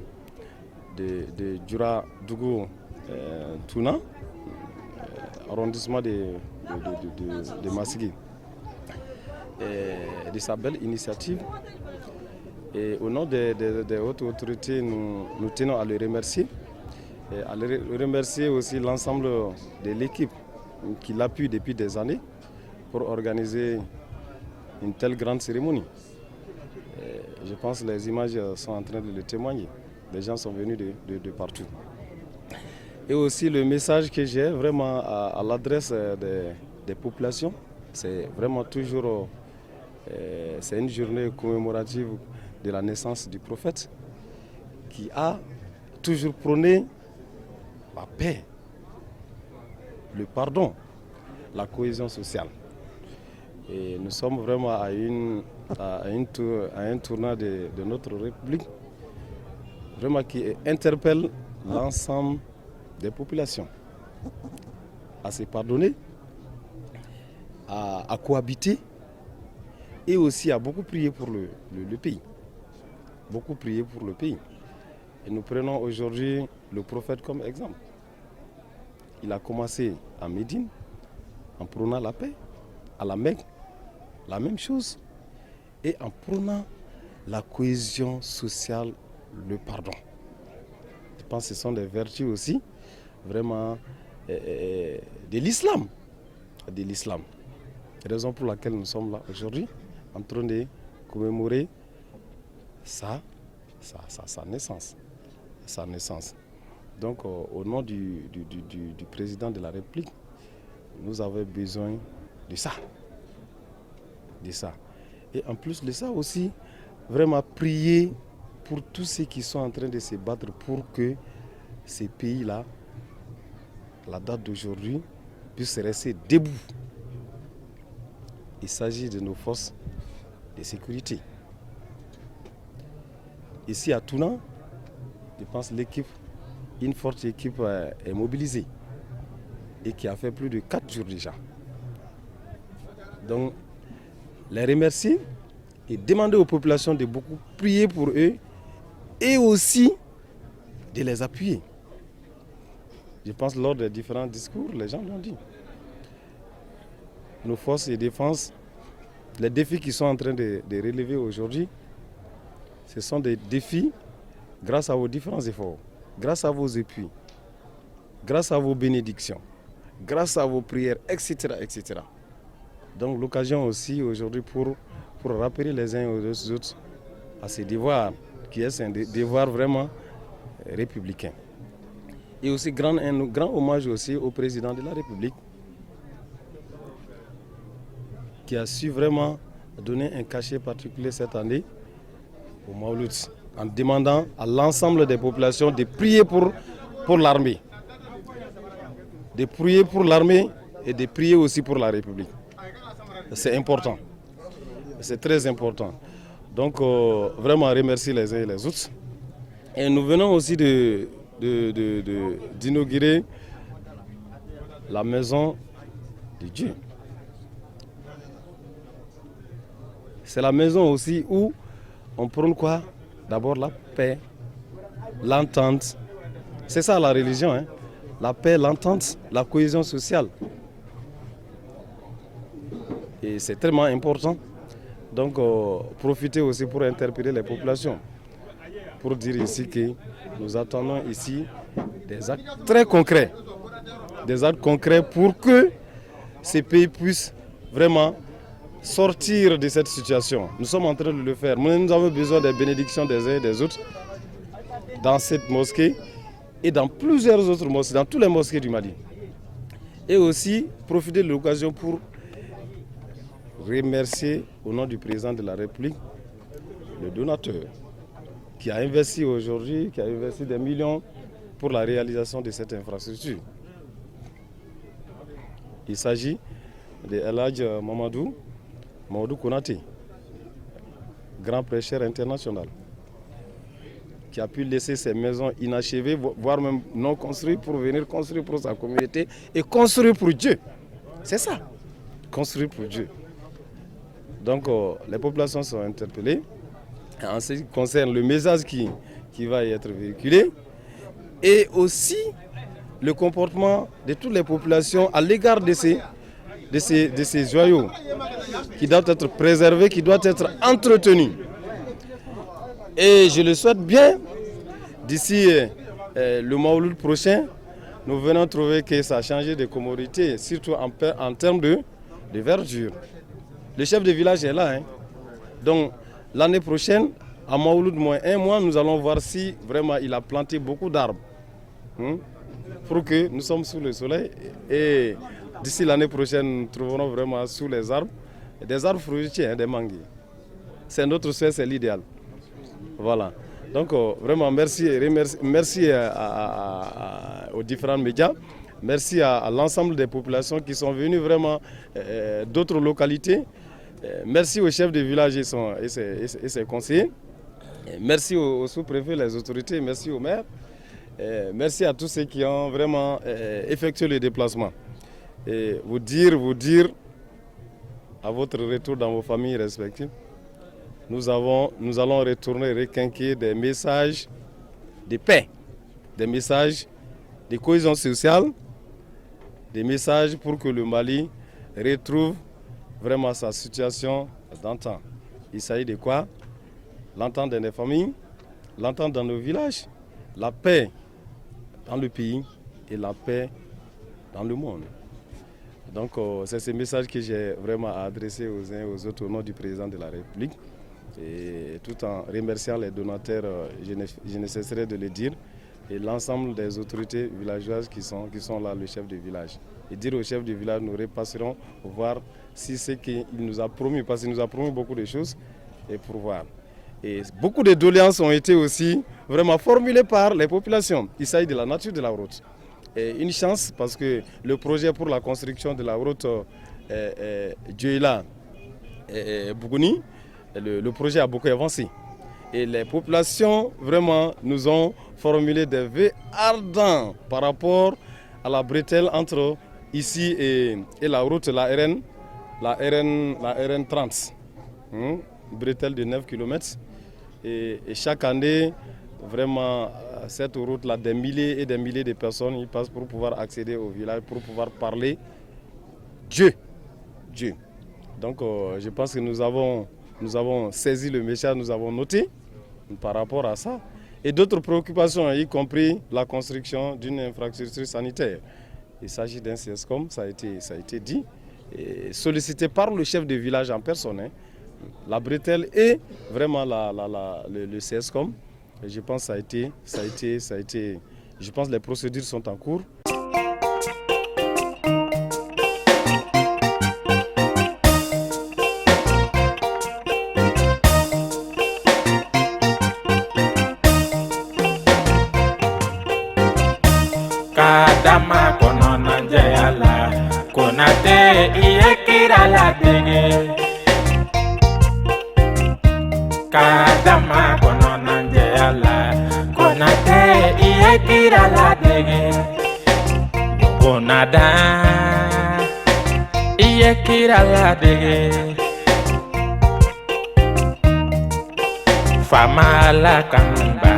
S5: Djura Dougou Touna, arrondissement de Massigui. De sa belle initiative. Et au nom des hautes autorités, nous tenons à le remercier. Et à le remercier aussi l'ensemble de l'équipe qui l'appuie depuis des années pour organiser une telle grande cérémonie. Et je pense que les images sont en train de le témoigner. Les gens sont venus de partout. Et aussi le message que j'ai vraiment à l'adresse des populations, c'est vraiment toujours, c'est une journée commémorative de la naissance du prophète qui a toujours prôné la paix, le pardon, la cohésion sociale. Et nous sommes vraiment à un tournant de notre République, vraiment qui interpelle l'ensemble des populations à se pardonner, à cohabiter et aussi à beaucoup prier pour le pays. Beaucoup prier pour le pays. Et nous prenons aujourd'hui le prophète comme exemple. Il a commencé à Médine en prônant la paix, à la Mecque, la même chose, et en prônant la cohésion sociale, le pardon. Je pense que ce sont des vertus aussi, vraiment, de l'islam. De l'islam. Raison pour laquelle nous sommes là aujourd'hui, en train de commémorer sa naissance. Sa naissance. Donc, au nom du président de la République, nous avons besoin de ça. De ça. Et en plus de ça aussi, vraiment prier pour tous ceux qui sont en train de se battre pour que ces pays-là, la date d'aujourd'hui, puissent rester debout. Il s'agit de nos forces de sécurité. Ici à Touna, je pense l'équipe, une forte équipe est mobilisée et qui a fait plus de 4 jours déjà. Donc, les remercier et demander aux populations de beaucoup prier pour eux et aussi de les appuyer. Je pense lors des différents discours, les gens l'ont dit. Nos forces de défense, les défis qui sont en train de relever aujourd'hui, ce sont des défis grâce à vos différents efforts, grâce à vos appuis, grâce à vos bénédictions, grâce à vos prières, etc. etc. Donc l'occasion aussi aujourd'hui pour rappeler les uns aux autres à ces devoirs, qui est un devoir vraiment républicain. Et aussi un grand hommage aussi au président de la République qui a su vraiment donner un cachet particulier cette année au Mawlud, en demandant à l'ensemble des populations de prier pour l'armée. De prier pour l'armée et de prier aussi pour la République. C'est important. C'est très important. Donc, vraiment remercier les uns et les autres. Et nous venons aussi d'inaugurer la maison de Dieu. C'est la maison aussi où on prône quoi? D'abord la paix, l'entente. C'est ça la religion, hein? La paix, l'entente, la cohésion sociale. Et c'est tellement important. Donc, profitez aussi pour interpeller les populations. Pour dire ici que nous attendons ici des actes très concrets. Des actes concrets pour que ces pays puissent vraiment sortir de cette situation. Nous sommes en train de le faire. Nous avons besoin des bénédictions des uns et des autres dans cette mosquée et dans plusieurs autres mosquées, dans toutes les mosquées du Mali. Et aussi profiter de l'occasion pour remercier au nom du président de la République le donateur qui a investi aujourd'hui, qui a investi des millions pour la réalisation de cette infrastructure. Il s'agit de El Hadj Mamadou Konaté, grand prêcheur international, qui a pu laisser ses maisons inachevées, voire même non construites, pour venir construire pour sa communauté et construire pour Dieu. C'est ça, construire pour Dieu. Donc les populations sont interpellées. En ce qui concerne le message qui va y être véhiculé, et aussi le comportement de toutes les populations à l'égard de ces joyaux qui doivent être préservés, qui doivent être entretenus. Et je le souhaite bien, d'ici le Mawlud prochain, nous venons trouver que ça a changé de commodité, surtout en termes de verdure. Le chef de village est là. Donc l'année prochaine, à Mawlud moins 1 mois, nous allons voir si vraiment il a planté beaucoup d'arbres. Pour que nous sommes sous le soleil. Et d'ici l'année prochaine, nous trouverons vraiment sous les arbres des arbres fruitiers, des manguiers. C'est notre souhait, c'est l'idéal. Voilà. Donc vraiment merci aux différents médias. Merci à l'ensemble des populations qui sont venues vraiment d'autres localités. Merci aux chefs de village et ses conseillers. Merci aux sous-préfets, les autorités. Merci aux maires. Merci à tous ceux qui ont vraiment effectué le déplacement. Et vous dire à votre retour dans vos familles respectives, nous allons retourner requinquer des messages de paix, des messages de cohésion sociale, des messages pour que le Mali retrouve vraiment sa situation d'antan. Il s'agit de quoi? L'entente dans les familles, l'entente dans nos villages, la paix dans le pays et la paix dans le monde. Donc c'est ce message que j'ai vraiment adressé aux uns et aux autres au nom du président de la République. Et tout en remerciant les donateurs, je ne cesserai de le dire, et l'ensemble des autorités villageoises qui sont là, le chef de village. Et dire au chef de village, nous repasserons pour voir si c'est qu'il nous a promis, parce qu'il nous a promis beaucoup de choses, et pour voir. Et beaucoup de doléances ont été aussi vraiment formulées par les populations. Il s'agit de la nature de la route. Et une chance parce que le projet pour la construction de la route Dioula-Bougouni, le projet a beaucoup avancé. Et les populations vraiment nous ont formulé des vœux ardents par rapport à la bretelle entre ici et la route, la RN 30. Bretelle de 9 km. Et chaque année, vraiment, cette route-là, des milliers et des milliers de personnes y passent pour pouvoir accéder au village, pour pouvoir parler Dieu. Donc, je pense que nous avons saisi le message, nous avons noté par rapport à ça. Et d'autres préoccupations, y compris la construction d'une infrastructure sanitaire. Il s'agit d'un CSCOM, ça a été dit, et sollicité par le chef de village en personne. La bretelle et vraiment le CSCOM. Et je pense que ça a été. Je pense que les procédures sont en cours.
S12: Kadama konona jayala, konate iekira la dege. Kadama konona jayala, konate iekira la dege. Konada iekira la dege. Fama la kamba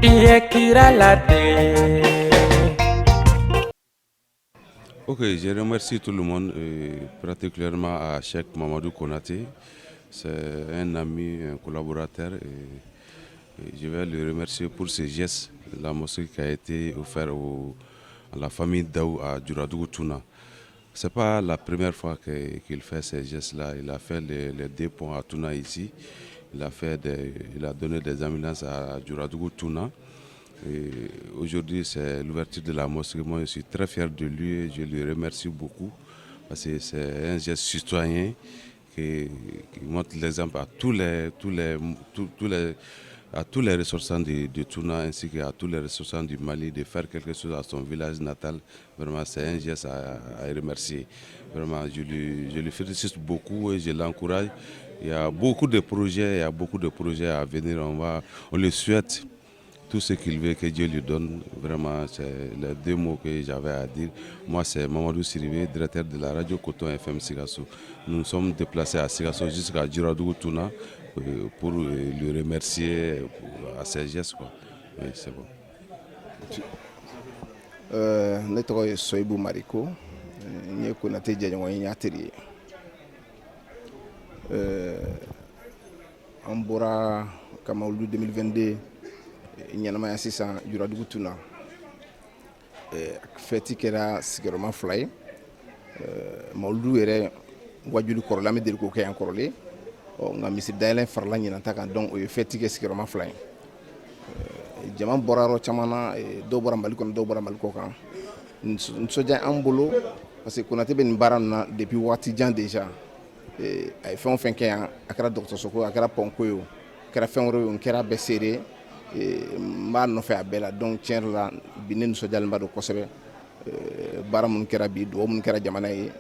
S12: iekira la dege.
S13: Ok, je remercie tout le monde, particulièrement à Cheikh Mamadou Konaté. C'est un ami, un collaborateur. Et je vais le remercier pour ses gestes. La mosquée qui a été offerte à la famille Daou à Djuradougou Touna. Ce n'est pas la première fois qu'il fait ces gestes-là. Il a fait les 2 ponts à Touna ici. Il a donné des ambulances à Djuradougou Touna. Aujourd'hui, c'est l'ouverture de la mosquée. Moi, je suis très fier de lui et je lui remercie beaucoup parce que c'est un geste citoyen qui montre l'exemple à tous les ressortissants de Touna ainsi qu'à tous les ressortissants du Mali de faire quelque chose à son village natal. Vraiment, c'est un geste à remercier. Vraiment, je lui félicite beaucoup et je l'encourage. Il y a beaucoup de projets, à venir. On le souhaite tout ce qu'il veut que Dieu lui donne. Vraiment, c'est les 2 mots que j'avais à dire. Moi, c'est Mamadou Sirivé, directeur de la radio Coton FM Sigasso. Nous nous sommes déplacés à Sigasso jusqu'à Djuradougou Touna pour le remercier à ses gestes. Oui, c'est bon.
S14: Ne tɔgɔ ye Soyibu Mariko, n ye Konate jɛɲɔgɔn ye, n y'a teri ye. An bɔra ka Mawuludu 2022 ɲɛnamaya sisan Djuradougou Touna. Fɛti kɛra sigiyɔrɔma 2 ye. Mawuludu yɛrɛ wajuli kɔrɔlen an bɛ deli k'o kɛ yan kɔrɔlen. Nka misiri dayɛlɛ farala ɲinanta kan, donc o ye fɛti kɛ sigiyɔrɔma 2 ye. Jama bɔra yɔrɔ caman na, dɔw bɔra Mali kɔnɔ, dɔw bɔra Mali kɔ kan. Nisɔndiya an bolo parce que Konate bɛ nin baara ninnu na depuis waati jan déjà. A ye fɛn o fɛn kɛ yan, a kɛra dɔgɔtɔrɔso ko, a kɛra pont ko ye o, a kɛra fɛn wɛrɛ ye o, n kɛra bɛɛ seere, n b'a nɔfɛ a bɛɛ la. Donc tiɲɛ yɛrɛ la bi ne nisɔndiyalen b'a don kosɛbɛ. Baara minnu kɛra bi, dugawu minnu kɛra jamana ye,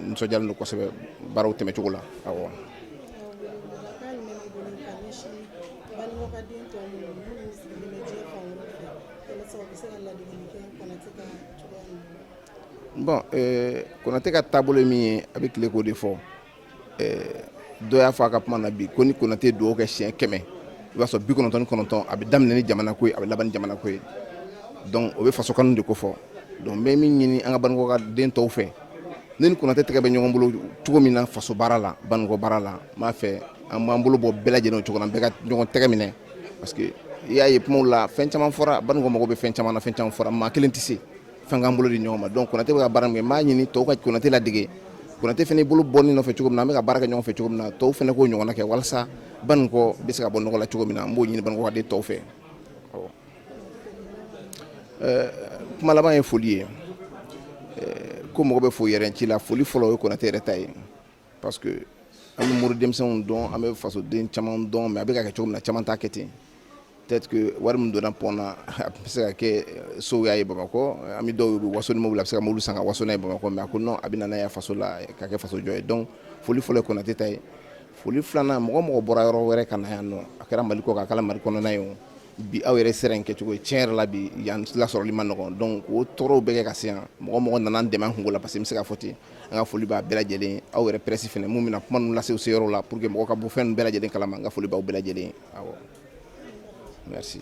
S14: nisɔndiyalen don kosɛbɛ baaraw tɛmɛcogo la. Awɔ. Bon, Konate ka taabolo ye min ye a bɛ tile k'o de fɔ. Dɔ y'a fɔ a ka kuma na bi ko ni Konate dugawu kɛ siɲɛ 100 i b'a sɔrɔ 99 a bɛ daminɛ ni jamana ko ye, a bɛ laban ni jamana ko ye. Donc o bɛ faso kanu de ko fɔ. Donc n bɛ min ɲini an ka Banikɔ ka den tɔw fɛ, ne ni Konate tɛgɛ bɛ ɲɔgɔn bolo cogo min na faso baara la, Banikɔ baara la, n b'a fɛ an b'an bolo bɔ bɛɛ lajɛlen o cogo la, an bɛɛ ka ɲɔgɔn tɛgɛ minɛ parce que i y'a ye kumaw la fɛn caman fɔra, Banikɔ mago bɛ fɛn caman na, fɛn caman fɔra, maa kelen tɛ se fɛn k'an bolo di ɲɔgɔn ma. Donc Konate bɛ ka baara min kɛ, n b'a ɲini tɔw ka Konate ladege. Konate fana bolo bɔ nin nɔfɛ cogo min na, an bɛ ka baara kɛ ɲɔgɔn fɛ cogo min na, tɔw fana k'o ɲɔgɔnna kɛ walasa Banikɔ bɛ se ka bɔ nɔgɔ la cogo min na, n b'o ɲini Banikɔ ka den tɔw fɛ. Kuma laban ye foli ye. Ko mɔgɔ bɛ fo yɛrɛ ci la, foli fɔlɔ o ye Konate yɛrɛ ta ye parce que an bɛ mori denmisɛnw dɔn, an bɛ fasoden caman dɔn, mais a bɛ ka kɛ cogo min na caman t'a kɛ ten. Peut-être que wari min donna pɔn na a bɛ se ka kɛ sow y'a ye Bamakɔ, an bɛ dɔw bɛ waso ni mobili a bɛ se ka mobili san ka waso n'a ye Bamakɔ, mais a ko non a bɛ na n'a ye faso la ka kɛ faso jɔ ye. Donc foli fɔlɔ ye Konate ta ye. Foli filanan mɔgɔ mɔgɔ bɔra yɔrɔ wɛrɛ ka na yan nɔ, a kɛra Mali kɔ kan, a kɛra Mali kɔnɔna ye o, bi aw yɛrɛ sera nin kɛcogo ye, tiɲɛ yɛrɛ la bi yan lasɔrɔli ma nɔgɔn. Donc o tɔɔrɔw bɛɛ kɛ ka se yan, mɔgɔ mɔgɔ nana an dɛmɛ an kungo la parce que n bɛ se ka fɔ ten, an ka foli b'a bɛɛ lajɛlen, aw yɛrɛ presse fana mun bɛna kuma ninnu lase u se yɔrɔ la pour que mɔgɔ ka bɔ fɛn ninnu bɛɛ lajɛlen kalama, n ka foli b'aw bɛɛ lajɛlen. Awɔ. Merci.